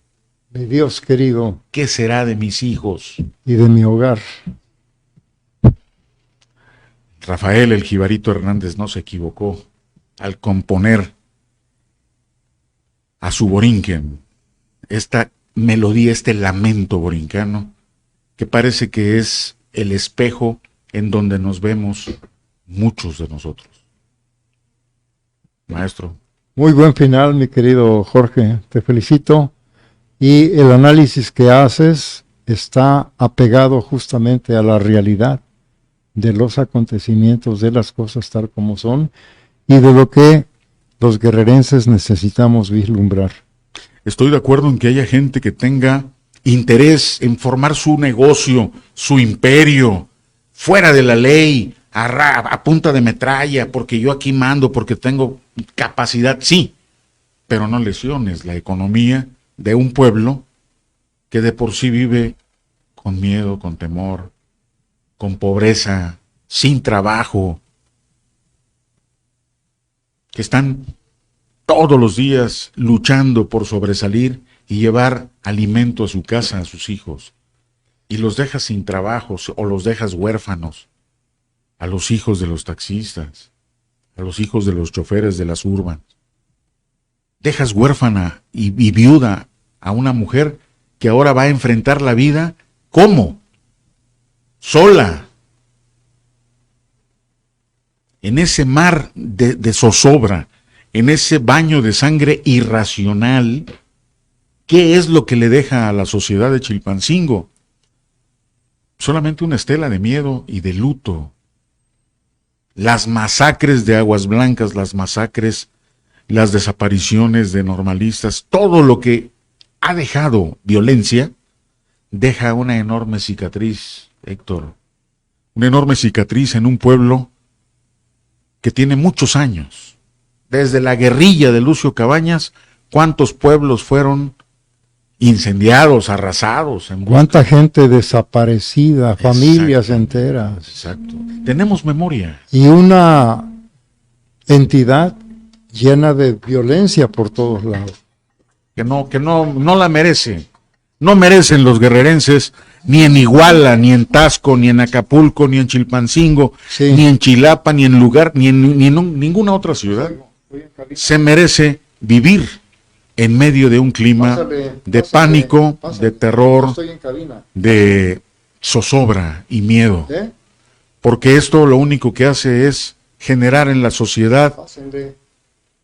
Mi Dios querido. ¿Qué será de mis hijos? Y de mi hogar. Rafael el Jibarito Hernández no se equivocó al componer a su Borinquen esta melodía, este lamento borincano, que parece que es el espejo en donde nos vemos muchos de nosotros. Maestro. Muy buen final, mi querido Jorge, te felicito. Y el análisis que haces está apegado justamente a la realidad de los acontecimientos, de las cosas tal como son, y de lo que los guerrerenses necesitamos vislumbrar. Estoy de acuerdo en que haya gente que tenga interés en formar su negocio, su imperio, fuera de la ley, a punta de metralla, porque yo aquí mando, porque tengo capacidad, sí, pero no lesiones la economía de un pueblo que de por sí vive con miedo, con temor, con pobreza, sin trabajo, que están todos los días luchando por sobresalir y llevar alimento a su casa, a sus hijos, y los dejas sin trabajos o los dejas huérfanos, a los hijos de los taxistas, a los hijos de los choferes de las urbanas. Dejas huérfana y viuda a una mujer que ahora va a enfrentar la vida, ¿cómo? Sola. En ese mar de zozobra, en ese baño de sangre irracional, ¿qué es lo que le deja a la sociedad de Chilpancingo? Solamente una estela de miedo y de luto. Las masacres de Aguas Blancas, las masacres, las desapariciones de normalistas, todo lo que ha dejado violencia, deja una enorme cicatriz, Héctor. Una enorme cicatriz en un pueblo que tiene muchos años. Desde la guerrilla de Lucio Cabañas, ¿cuántos pueblos fueron incendiados, arrasados? ¿Cuánta gente desaparecida, familias enteras? Exacto. Tenemos memoria. Y una entidad llena de violencia por todos lados. Que no la merece. No merecen los guerrerenses, ni en Iguala, ni en Taxco, ni en Acapulco, ni en Chilpancingo, Sí. ni en Chilapa, ni en lugar, ni en ninguna otra ciudad. Se merece vivir en medio de un clima de pánico, de terror, de zozobra y miedo. Porque esto lo único que hace es generar en la sociedad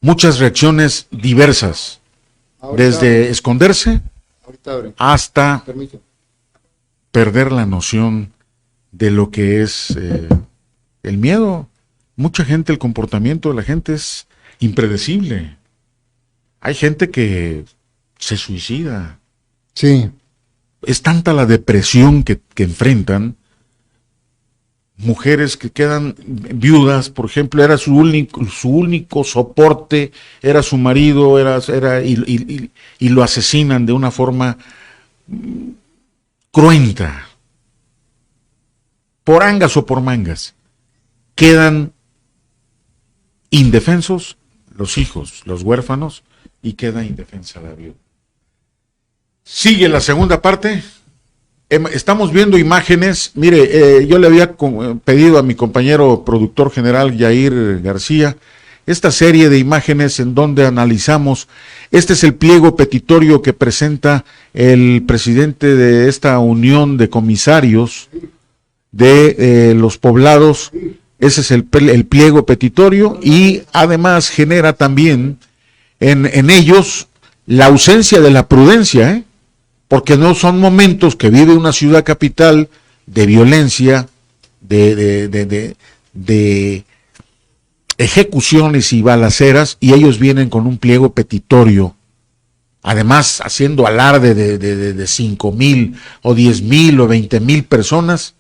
muchas reacciones diversas, desde esconderse hasta perder la noción de lo que es el miedo. Mucha gente, el comportamiento de la gente es impredecible. Hay gente que se suicida. Sí. Es tanta la depresión que enfrentan. Mujeres que quedan viudas, por ejemplo, era su único soporte, era su marido, y lo asesinan de una forma cruenta, por angas o por mangas. Quedan indefensos los hijos, los huérfanos, y queda indefensa la viuda. Sigue la segunda parte. Estamos viendo imágenes. Mire, yo le había pedido a mi compañero productor general Yair García esta serie de imágenes en donde analizamos. Este es el pliego petitorio que presenta el presidente de esta unión de comisarios de los poblados. Ese es el pliego petitorio, y además genera también en ellos la ausencia de la prudencia, porque no son momentos que vive una ciudad capital de violencia, de ejecuciones y balaceras, y ellos vienen con un pliego petitorio, además haciendo alarde de 5,000 o 10,000 o 20,000 personas,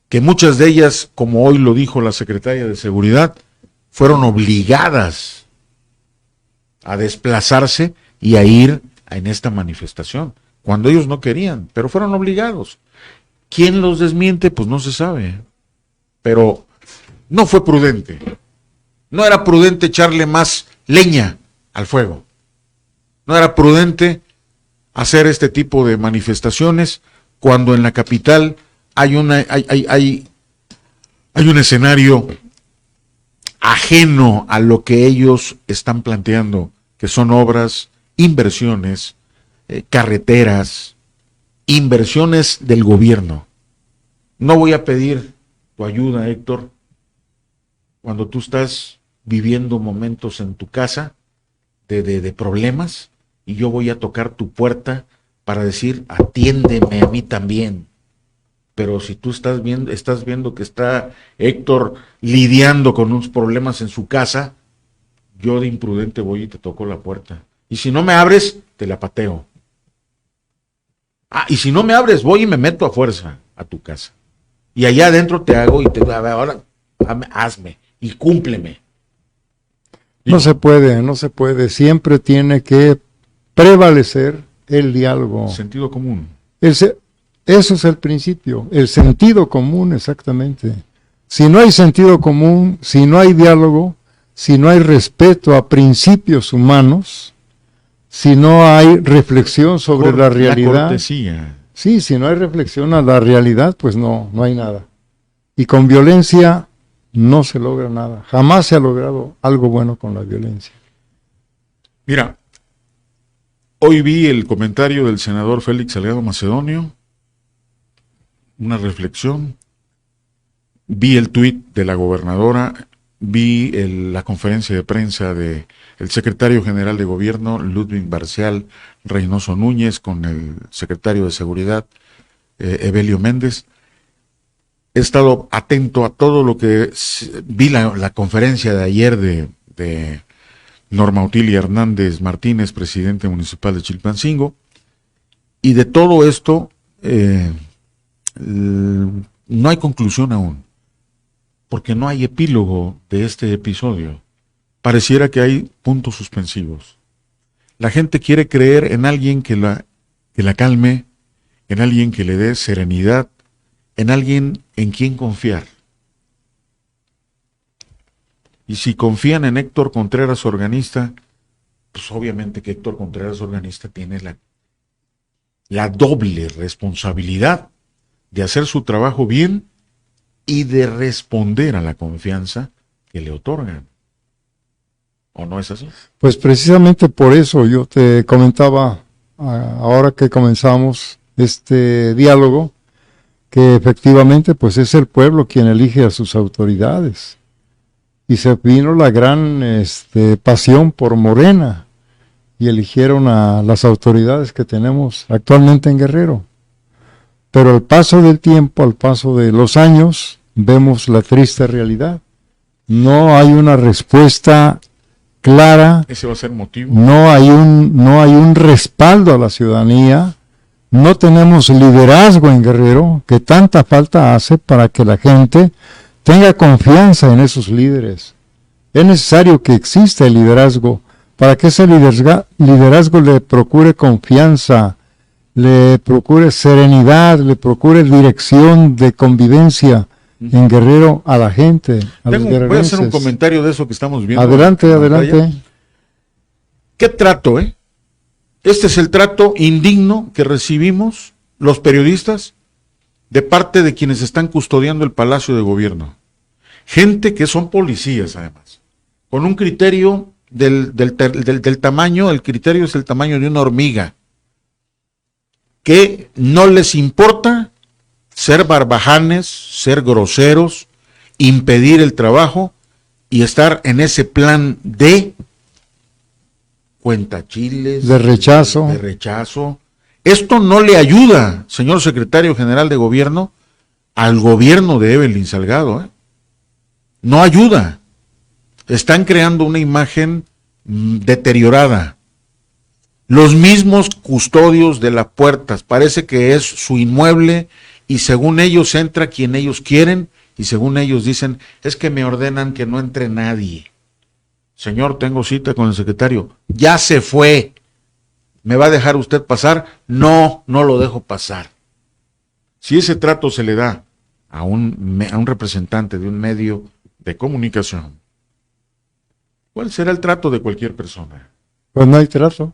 que muchas de ellas, como hoy lo dijo la secretaria de Seguridad, fueron obligadas a desplazarse y a ir en esta manifestación, cuando ellos no querían, pero fueron obligados. ¿Quién los desmiente? Pues no se sabe, pero no fue prudente. No era prudente echarle más leña al fuego. No era prudente hacer este tipo de manifestaciones cuando en la capital hay un escenario ajeno a lo que ellos están planteando, que son obras, inversiones, carreteras, inversiones del gobierno. No voy a pedir tu ayuda, Héctor, cuando tú estás viviendo momentos en tu casa de problemas, y yo voy a tocar tu puerta para decir, atiéndeme a mí también. Pero si tú estás viendo que está Héctor lidiando con unos problemas en su casa, yo de imprudente voy y te toco la puerta. Y si no me abres, te la pateo. Y si no me abres, voy y me meto a fuerza a tu casa. Y allá adentro te hago y ahora hazme y cúmpleme. No se puede. Siempre tiene que prevalecer el diálogo. Sentido común. Eso es el principio, el sentido común exactamente. Si no hay sentido común, si no hay diálogo, si no hay respeto a principios humanos, si no hay reflexión sobre la realidad. La cortesía. Sí, si no hay reflexión a la realidad, pues no hay nada. Y con violencia no se logra nada. Jamás se ha logrado algo bueno con la violencia. Mira, hoy vi el comentario del senador Félix Salgado Macedonio, una reflexión, vi el tuit de la gobernadora, vi la conferencia de prensa del secretario general de gobierno, Ludwig Barcial Reynoso Núñez, con el secretario de seguridad, Evelio Méndez. He estado atento a todo lo que vi, la conferencia de ayer de Norma Otilia Hernández Martínez, presidente municipal de Chilpancingo, y de todo esto no hay conclusión aún, porque no hay epílogo de este episodio. Pareciera que hay puntos suspensivos. La gente quiere creer en alguien que la calme, en alguien que le dé serenidad, en alguien en quien confiar. Y si confían en Héctor Contreras Organista, pues obviamente que Héctor Contreras Organista tiene la doble responsabilidad de hacer su trabajo bien y de responder a la confianza que le otorgan. ¿O no es así? Pues precisamente por eso yo te comentaba, ahora que comenzamos este diálogo, que efectivamente pues es el pueblo quien elige a sus autoridades. Y se vino la gran pasión por Morena y eligieron a las autoridades que tenemos actualmente en Guerrero. Pero al paso del tiempo, al paso de los años, vemos la triste realidad. No hay una respuesta clara. Ese va a ser motivo. No hay un respaldo a la ciudadanía. No tenemos liderazgo en Guerrero, que tanta falta hace para que la gente tenga confianza en esos líderes. Es necesario que exista el liderazgo para que ese liderazgo le procure confianza, le procure serenidad, le procure dirección de convivencia en Guerrero a la gente, a los guerrerenses. Voy a hacer un comentario de eso que estamos viendo. Adelante, adelante. ¿Qué trato, Este es el trato indigno que recibimos los periodistas de parte de quienes están custodiando el Palacio de Gobierno. Gente que son policías, además, con un criterio del tamaño, el criterio es el tamaño de una hormiga, que no les importa ser barbajanes, ser groseros, impedir el trabajo y estar en ese plan de cuentachiles, de rechazo. Esto no le ayuda, señor secretario general de gobierno, al gobierno de Evelyn Salgado. No ayuda. Están creando una imagen deteriorada. Los mismos custodios de las puertas, parece que es su inmueble y según ellos entra quien ellos quieren y según ellos dicen, es que me ordenan que no entre nadie. Señor, tengo cita con el secretario. Ya se fue. ¿Me va a dejar usted pasar? No, no lo dejo pasar. Si ese trato se le da a un representante de un medio de comunicación, ¿cuál será el trato de cualquier persona? Pues no hay trato.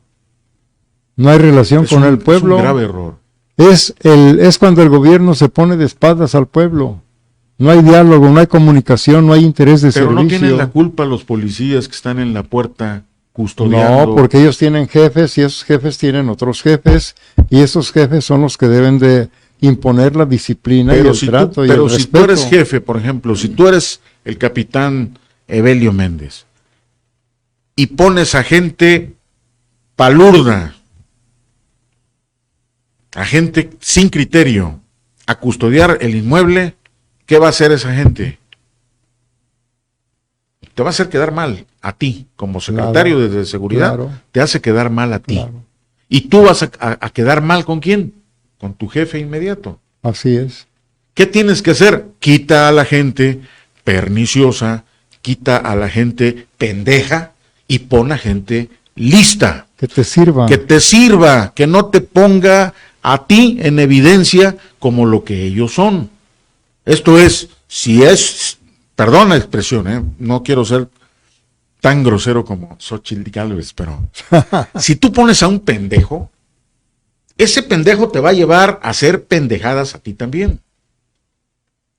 No hay relación con el pueblo. Es un grave error. Es cuando el gobierno se pone de espaldas al pueblo. No hay diálogo, no hay comunicación, no hay interés de servicio. Pero no tienen la culpa los policías que están en la puerta custodiando. No, porque ellos tienen jefes y esos jefes tienen otros jefes y esos jefes son los que deben de imponer la disciplina y el trato y el respeto. Pero si tú eres jefe, por ejemplo, si tú eres el capitán Evelio Méndez y pones a gente palurda, a gente sin criterio, a custodiar el inmueble, ¿qué va a hacer esa gente? Te va a hacer quedar mal a ti, como secretario de seguridad, te hace quedar mal a ti. Claro. Y tú vas a quedar mal ¿con quién? Con tu jefe inmediato. Así es. ¿Qué tienes que hacer? Quita a la gente perniciosa, quita a la gente pendeja y pon a gente lista. Que te sirva. Que te sirva, que no te ponga a ti en evidencia como lo que ellos son. Esto es, si es, perdón la expresión, no quiero ser tan grosero como Xochitl Gálvez, pero si tú pones a un pendejo, ese pendejo te va a llevar a hacer pendejadas a ti también.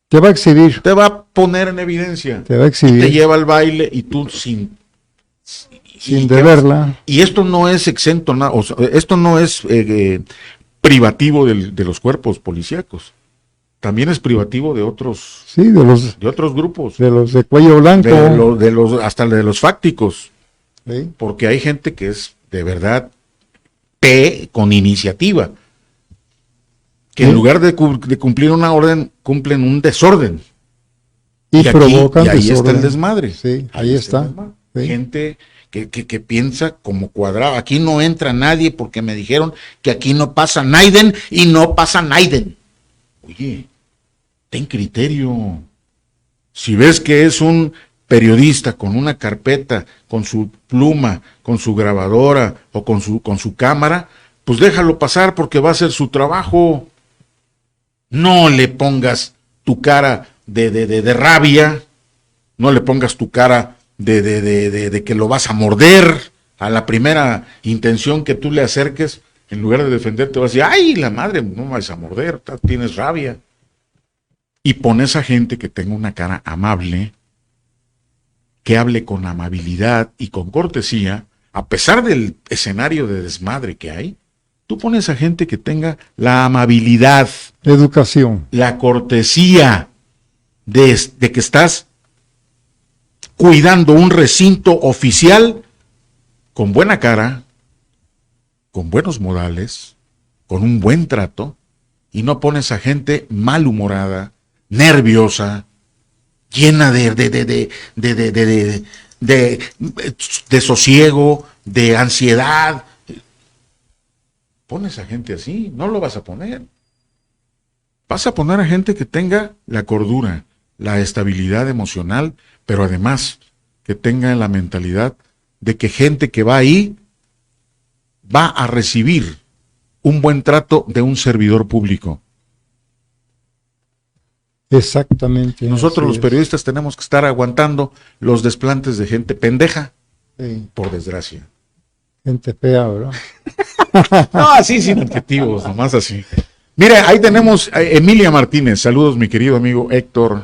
Te va a exhibir. Te va a poner en evidencia. Te va a exhibir. Te lleva al baile y tú sin deberla. Y esto no es exento, o sea, esto no es privativo de los cuerpos policíacos. También es privativo de otros, sí, de otros grupos. De los de cuello blanco. Hasta de los fácticos. Sí. Porque hay gente que es de verdad con iniciativa. Que en lugar de cumplir una orden, cumplen un desorden. Y provocan ahí desorden. está el desmadre. Sí, ahí está. Sí. Gente que piensa como cuadrado. Aquí no entra nadie porque me dijeron que aquí no pasa Naiden y no pasa Naiden. Oye, ten criterio. Si ves que es un periodista con una carpeta, con su pluma, con su grabadora o con su cámara, pues déjalo pasar porque va a hacer su trabajo. No le pongas tu cara de rabia, no le pongas tu cara de que lo vas a morder a la primera intención que tú le acerques. En lugar de defenderte, vas a decir, ay, la madre, no me vas a morder, tienes rabia. Y pones a gente que tenga una cara amable, que hable con amabilidad y con cortesía, a pesar del escenario de desmadre que hay. Tú pones a gente que tenga la amabilidad, educación, la cortesía de que estás cuidando un recinto oficial con buena cara, con buenos modales, con un buen trato, y no pones a gente malhumorada, nerviosa, llena de sosiego, de ansiedad. Pones a gente así, no lo vas a poner. Vas a poner a gente que tenga la cordura, la estabilidad emocional, pero además que tenga la mentalidad de que gente que va ahí va a recibir un buen trato de un servidor público. Exactamente. Nosotros los periodistas tenemos que estar aguantando los desplantes de gente pendeja, sí, por desgracia. Gente fea, ¿verdad? No, así sin adjetivos, nomás así. Mira, ahí tenemos a Emilia Martínez. Saludos, mi querido amigo Héctor.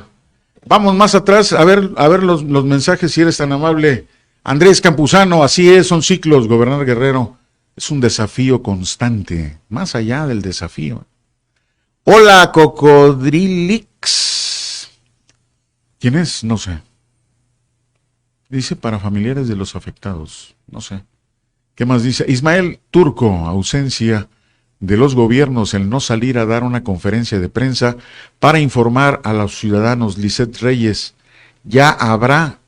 Vamos más atrás a ver los mensajes, si eres tan amable. Andrés Campuzano, así es, son ciclos, gobernar Guerrero. Es un desafío constante, más allá del desafío. Hola, Cocodrilix. ¿Quién es? No sé. Dice para familiares de los afectados. No sé. ¿Qué más dice? Ismael Turco, ausencia de los gobiernos, el no salir a dar una conferencia de prensa para informar a los ciudadanos. Lisette Reyes, ya habrá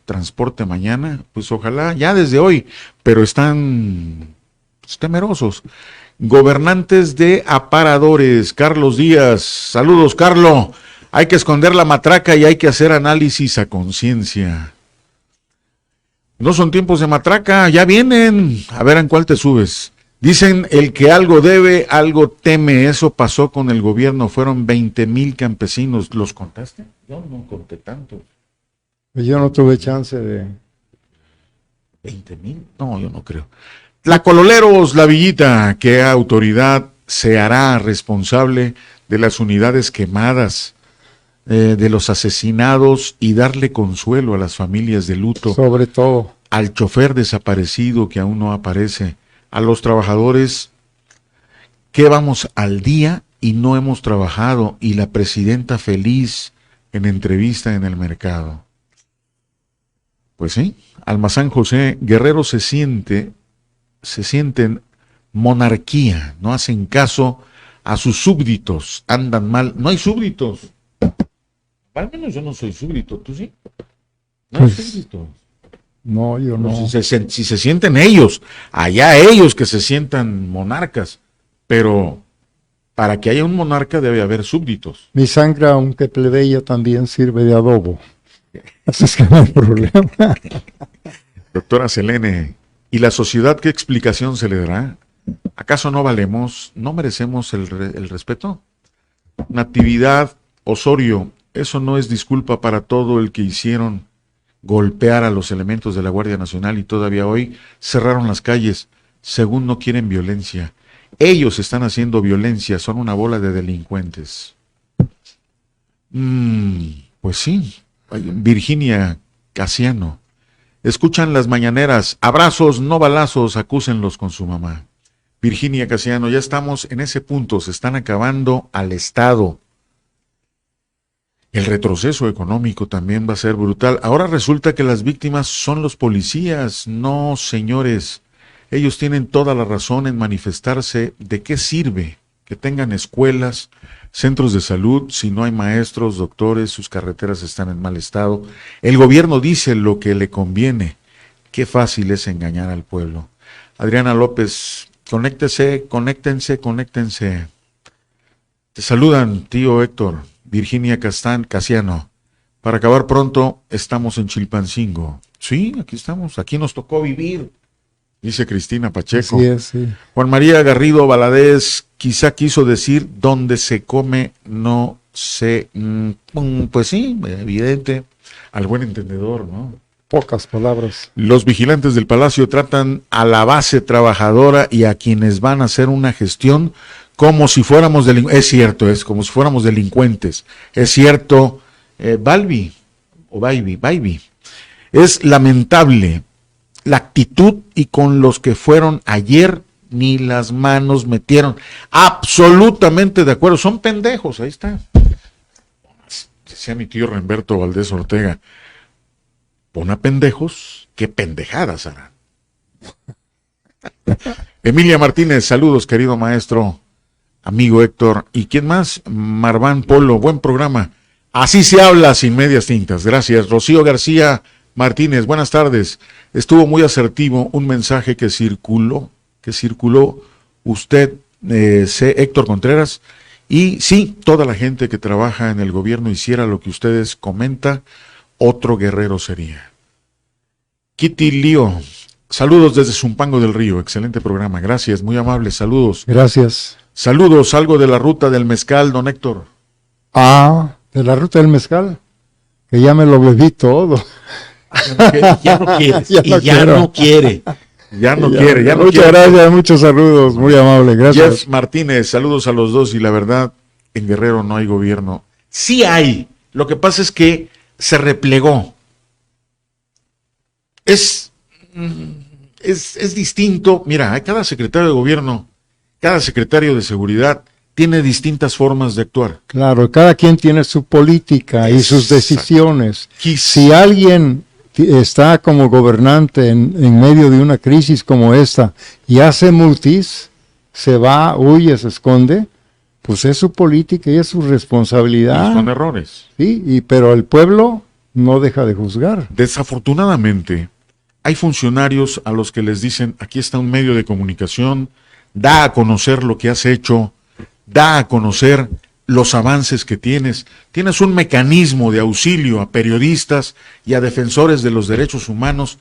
transporte mañana, pues ojalá, ya desde hoy, pero están temerosos. Gobernantes de aparadores, Carlos Díaz, saludos Carlos, hay que esconder la matraca y hay que hacer análisis a conciencia. No son tiempos de matraca, ya vienen, a ver en cuál te subes. Dicen, el que algo debe, algo teme. Eso pasó con el gobierno, fueron 20,000 campesinos. ¿Los contaste? Yo no conté tanto. Yo no tuve chance de... 20,000, no, yo no creo. Tlacololeros, La Villita, ¿qué autoridad se hará responsable de las unidades quemadas, de los asesinados y darle consuelo a las familias de luto? Sobre todo. Al chofer desaparecido que aún no aparece, a los trabajadores que vamos al día y no hemos trabajado, y la presidenta feliz en entrevista en el mercado. Pues sí, Almazán José, Guerrero se sienten monarquía, no hacen caso a sus súbditos, andan mal, no hay súbditos. Al menos yo no soy súbdito, ¿tú sí? No hay súbditos. No, yo no. Si se sienten ellos, allá ellos que se sientan monarcas, pero para que haya un monarca debe haber súbditos. Mi sangre, aunque plebeya, también sirve de adobo. Así es que no hay problema. Doctora Selene, ¿y la sociedad qué explicación se le dará? ¿Acaso no valemos, no merecemos el respeto? Natividad, Osorio, eso no es disculpa para todo el que hicieron golpear a los elementos de la Guardia Nacional y todavía hoy cerraron las calles, según no quieren violencia. Ellos están haciendo violencia, son una bola de delincuentes. Pues sí, Virginia Casiano. Escuchan las mañaneras, abrazos, no balazos, acúsenlos con su mamá. Virginia Casiano, ya estamos en ese punto, se están acabando al Estado. El retroceso económico también va a ser brutal. Ahora resulta que las víctimas son los policías. No, señores, ellos tienen toda la razón en manifestarse. ¿De qué sirve que tengan escuelas, centros de salud, si no hay maestros, doctores, sus carreteras están en mal estado? El gobierno dice lo que le conviene. Qué fácil es engañar al pueblo. Adriana López, conéctense. Te saludan, tío Héctor, Virginia Casiano. Para acabar pronto, estamos en Chilpancingo. Sí, aquí estamos, aquí nos tocó vivir, dice Cristina Pacheco. Así es, sí. Juan María Garrido Valadez, quizá quiso decir, donde se come no se... pues sí, evidente, al buen entendedor, ¿no? Pocas palabras. Los vigilantes del Palacio tratan a la base trabajadora y a quienes van a hacer una gestión como si fuéramos delincuentes. Es cierto, es como si fuéramos delincuentes. Es cierto, Balbi. Es lamentable la actitud y con los que fueron ayer ni las manos metieron. Absolutamente de acuerdo, son pendejos, ahí está. Decía mi tío Remberto Valdés Ortega, pon a pendejos, qué pendejadas harán. Emilia Martínez, saludos querido maestro, amigo Héctor. ¿Y quién más? Marván Polo, buen programa. Así se habla sin medias tintas, gracias. Rocío García Martínez, buenas tardes. Estuvo muy asertivo un mensaje que circuló usted, Héctor Contreras, y sí, toda la gente que trabaja en el gobierno hiciera lo que ustedes comentan, otro guerrero sería. Kitty Lío, saludos desde Zumpango del Río, excelente programa, gracias, muy amable, saludos. Gracias. Saludos, algo de la ruta del mezcal, don Héctor. De la ruta del mezcal, que ya me lo bebí todo. Ya no quieres, ya no quiere. Muchas gracias, muchos saludos, muy amable, gracias. Jeff Martínez, saludos a los dos, y la verdad, en Guerrero no hay gobierno. Sí hay, lo que pasa es que se replegó. Es distinto. Mira, cada secretario de gobierno, cada secretario de seguridad tiene distintas formas de actuar. Claro, cada quien tiene su política y sus decisiones. Si alguien está como gobernante en medio de una crisis como esta y hace mutis, se va, huye, se esconde, pues es su política y es su responsabilidad. Y son errores. Sí, pero el pueblo no deja de juzgar. Desafortunadamente, hay funcionarios a los que les dicen, aquí está un medio de comunicación, da a conocer lo que has hecho, da a conocer los avances que tienes un mecanismo de auxilio a periodistas y a defensores de los derechos humanos.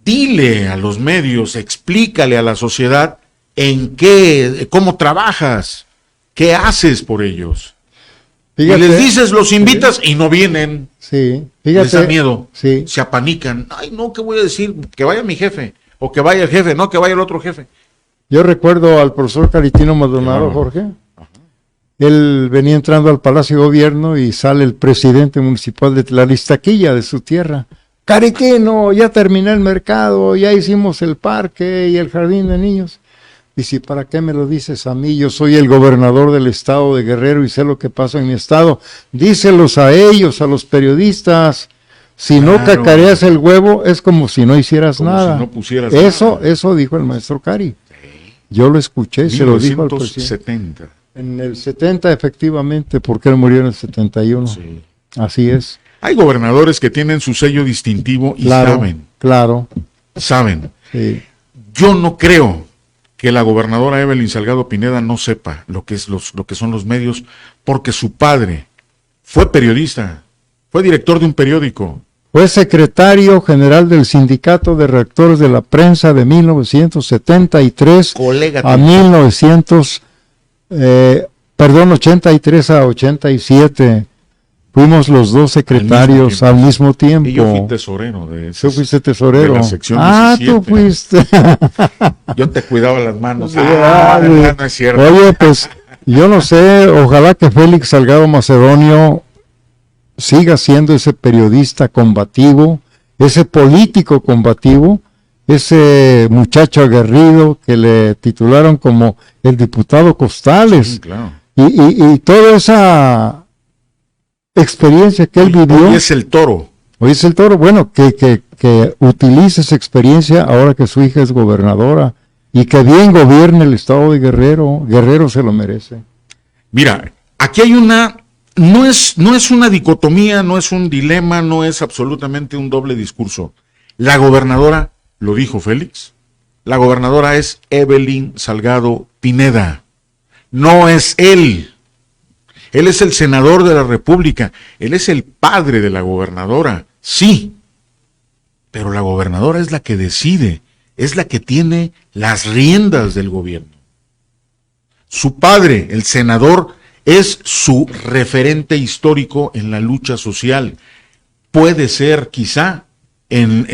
Dile a los medios, explícale a la sociedad cómo trabajas, qué haces por ellos. Fíjate, y les dices, los invitas y no vienen. Sí, fíjate. Les da miedo, sí. Se apanican. Ay, no, ¿qué voy a decir? Que vaya mi jefe, o que vaya el jefe, no, que vaya el otro jefe. Yo recuerdo al profesor Caritino Maldonado, Jorge. Él venía entrando al Palacio de Gobierno y sale el presidente municipal de Tlalistaquilla, de su tierra. Caritino, ya terminé el mercado, ya hicimos el parque y el jardín de niños. Dice, ¿para qué me lo dices a mí? Yo soy el gobernador del estado de Guerrero y sé lo que pasa en mi estado. Díselos a ellos, a los periodistas. Si no cacareas el huevo, es como si no hicieras nada. Si no pusieras eso dijo el maestro Cari. Yo lo escuché, se lo dijo al presidente. En el 70, efectivamente, porque él murió en el 71. Sí. Así es. Hay gobernadores que tienen su sello distintivo y saben. Claro. Saben. Sí. Yo no creo que la gobernadora Evelyn Salgado Pineda no sepa lo que son los medios, porque su padre fue periodista, fue director de un periódico. Fue secretario general del Sindicato de Redactores de la Prensa de 1973 Colega a 83 a 87. Fuimos los dos secretarios al mismo tiempo. Y yo fui tesorero de eso. Tú fuiste tesorero. De la sección ah, 17. tú fuiste. Yo te cuidaba las manos. ¿Verdad? No es cierto. Oye, pues yo no sé, ojalá que Félix Salgado Macedonio siga siendo ese periodista combativo, ese político combativo, ese muchacho aguerrido que le titularon como el diputado Costales. Sí, claro. Y toda esa experiencia que él vivió. Hoy es el toro. Hoy es el toro. Bueno, que utilice esa experiencia ahora que su hija es gobernadora y que bien gobierne el estado de Guerrero. Guerrero se lo merece. Mira, aquí hay no es una dicotomía, no es un dilema, no es absolutamente un doble discurso. La gobernadora, lo dijo Félix, la gobernadora es Evelyn Salgado Pineda, no es él. Él es el senador de la República, él es el padre de la gobernadora, sí, pero la gobernadora es la que decide, es la que tiene las riendas del gobierno. Su padre, el senador, es su referente histórico en la lucha social. Puede ser quizá en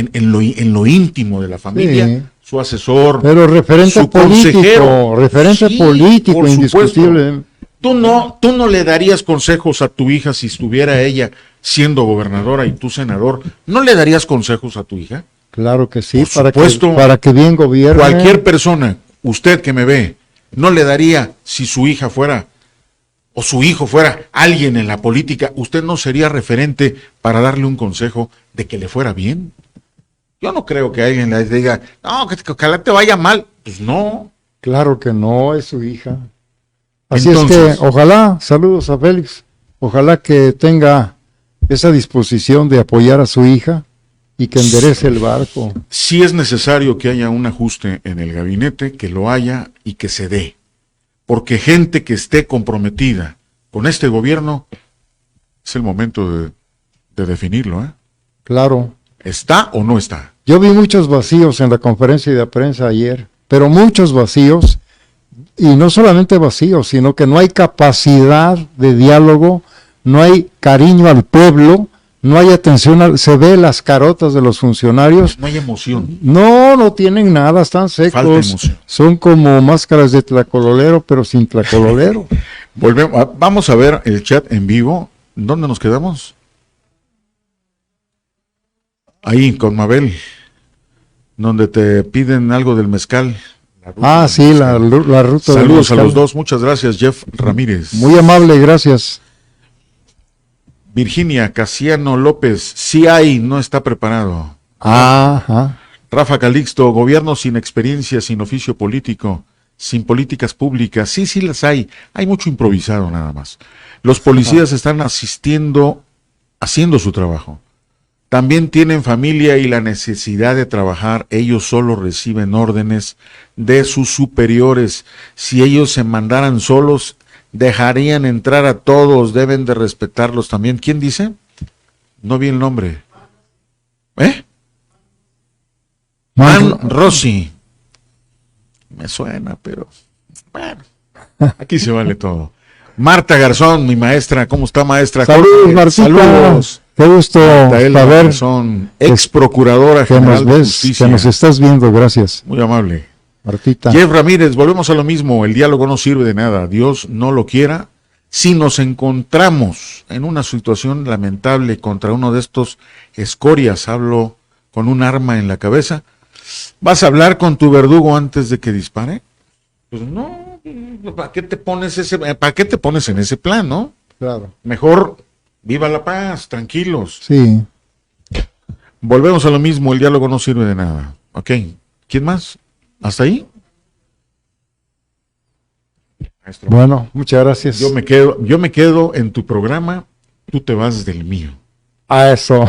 lo íntimo de la familia, sí, su asesor, pero referente su político, consejero. Referente Sí, político indiscutible. Tú no le darías consejos a tu hija si estuviera ella siendo gobernadora y tú senador. ¿No le darías consejos a tu hija? Claro que sí, Por supuesto, para que bien gobierne. Cualquier persona, usted que me ve, no le daría, si su hija fuera o su hijo fuera alguien en la política, usted no sería referente para darle un consejo de que le fuera bien. Yo no creo que alguien le diga, no, que ojalá te vaya mal. Pues no. Claro que no, es su hija. Así Entonces, es que, ojalá, saludos a Félix, ojalá que tenga esa disposición de apoyar a su hija y que enderece el barco. Si es necesario que haya un ajuste en el gabinete, que lo haya y que se dé. Porque gente que esté comprometida con este gobierno, es el momento de definirlo, ¿eh? Claro. ¿Está o no está? Yo vi muchos vacíos en la conferencia de prensa ayer, pero muchos vacíos, y no solamente vacíos, sino que no hay capacidad de diálogo, no hay cariño al pueblo, no hay atención, se ve las carotas de los funcionarios. No hay emoción. No tienen nada, están secos. Falta emoción. Son como máscaras de tlacololero, pero sin tlacololero. Vamos a ver el chat en vivo. ¿Dónde nos quedamos? Ahí, con Mabel, donde te piden algo del mezcal. Sí, la ruta. Saludos a los dos, muchas gracias, Jeff Ramírez. Muy amable, gracias. Virginia Casiano López, sí hay, no está preparado. Ajá. Rafa Calixto, gobierno sin experiencia, sin oficio político, sin políticas públicas, sí las hay mucho improvisado nada más. Los policías están haciendo su trabajo. También tienen familia y la necesidad de trabajar, ellos solo reciben órdenes de sus superiores. Si ellos se mandaran solos, dejarían entrar a todos, deben de respetarlos también. ¿Quién dice? No vi el nombre. Man Rossi. Me suena, pero bueno, aquí se vale todo. Marta Garzón, mi maestra, ¿cómo está, maestra? Saludos, Martita. Saludos. Qué gusto saber Garzón, ex procuradora general de justicia. Que nos estás viendo, gracias. Muy amable. Martita. Jeff Ramírez, volvemos a lo mismo, el diálogo no sirve de nada, Dios no lo quiera. Si nos encontramos en una situación lamentable contra uno de estos escorias, hablo con un arma en la cabeza, ¿vas a hablar con tu verdugo antes de que dispare? Pues no, ¿para qué te pones en ese plan, no? Claro. Mejor viva la paz, tranquilos. Sí. Volvemos a lo mismo, el diálogo no sirve de nada. Ok, ¿quién más? ¿Hasta ahí? Maestro. Bueno, muchas gracias. Yo me quedo en tu programa, tú te vas del mío. A eso.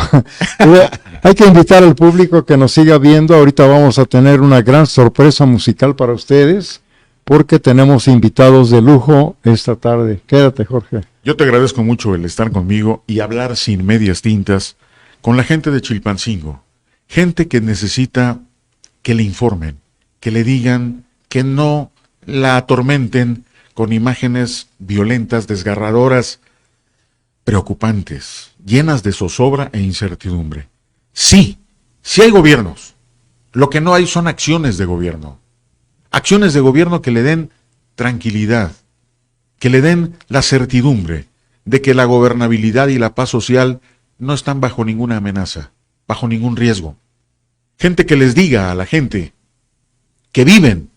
Hay que invitar al público que nos siga viendo. Ahorita vamos a tener una gran sorpresa musical para ustedes, porque tenemos invitados de lujo esta tarde. Quédate, Jorge. Yo te agradezco mucho el estar conmigo y hablar sin medias tintas con la gente de Chilpancingo, gente que necesita que le informen, que le digan, que no la atormenten con imágenes violentas, desgarradoras, preocupantes, llenas de zozobra e incertidumbre. Sí, sí hay gobiernos. Lo que no hay son acciones de gobierno. Acciones de gobierno que le den tranquilidad, que le den la certidumbre de que la gobernabilidad y la paz social no están bajo ninguna amenaza, bajo ningún riesgo. Gente que les diga a la gente que viven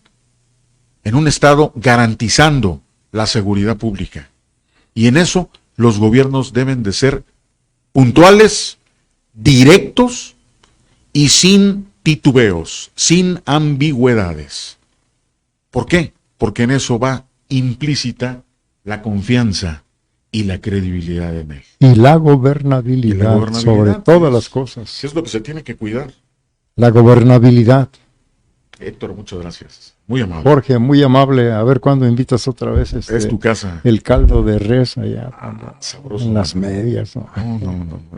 en un estado garantizando la seguridad pública. Y en eso los gobiernos deben de ser puntuales, directos y sin titubeos, sin ambigüedades. ¿Por qué? Porque en eso va implícita la confianza y la credibilidad en él. Y la gobernabilidad, sobre todas las cosas. ¿Qué es lo que se tiene que cuidar? La gobernabilidad. Héctor, muchas gracias. Muy amable. Jorge, muy amable. A ver cuándo invitas otra vez es tu casa. El caldo de res allá. Sabroso. En las medias. No.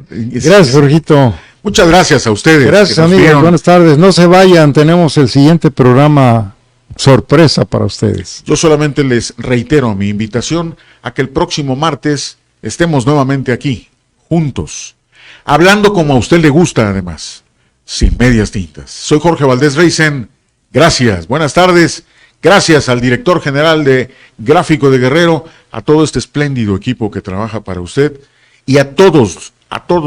Gracias, Jorgito. Muchas gracias a ustedes. Gracias, amigos. Buenas tardes. No se vayan. Tenemos el siguiente programa sorpresa para ustedes. Yo solamente les reitero mi invitación a que el próximo martes estemos nuevamente aquí, juntos, hablando como a usted le gusta, además, sin medias tintas. Soy Jorge Valdés Reisen. Gracias, buenas tardes. Gracias al director general de Gráfico de Guerrero, a todo este espléndido equipo que trabaja para usted y a todos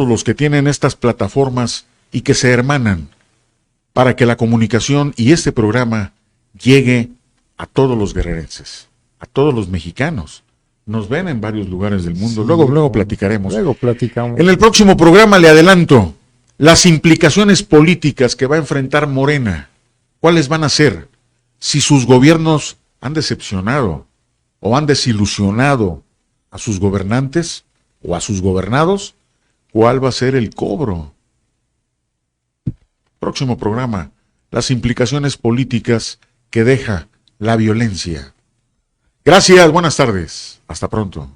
los que tienen estas plataformas y que se hermanan para que la comunicación y este programa llegue a todos los guerrerenses, a todos los mexicanos. Nos ven en varios lugares del mundo. Sí, luego platicaremos. Luego platicamos. En el próximo programa le adelanto las implicaciones políticas que va a enfrentar Morena. ¿Cuáles van a ser? Si sus gobiernos han decepcionado o han desilusionado a sus gobernantes o a sus gobernados, ¿cuál va a ser el cobro? Próximo programa, las implicaciones políticas que deja la violencia. Gracias, buenas tardes. Hasta pronto.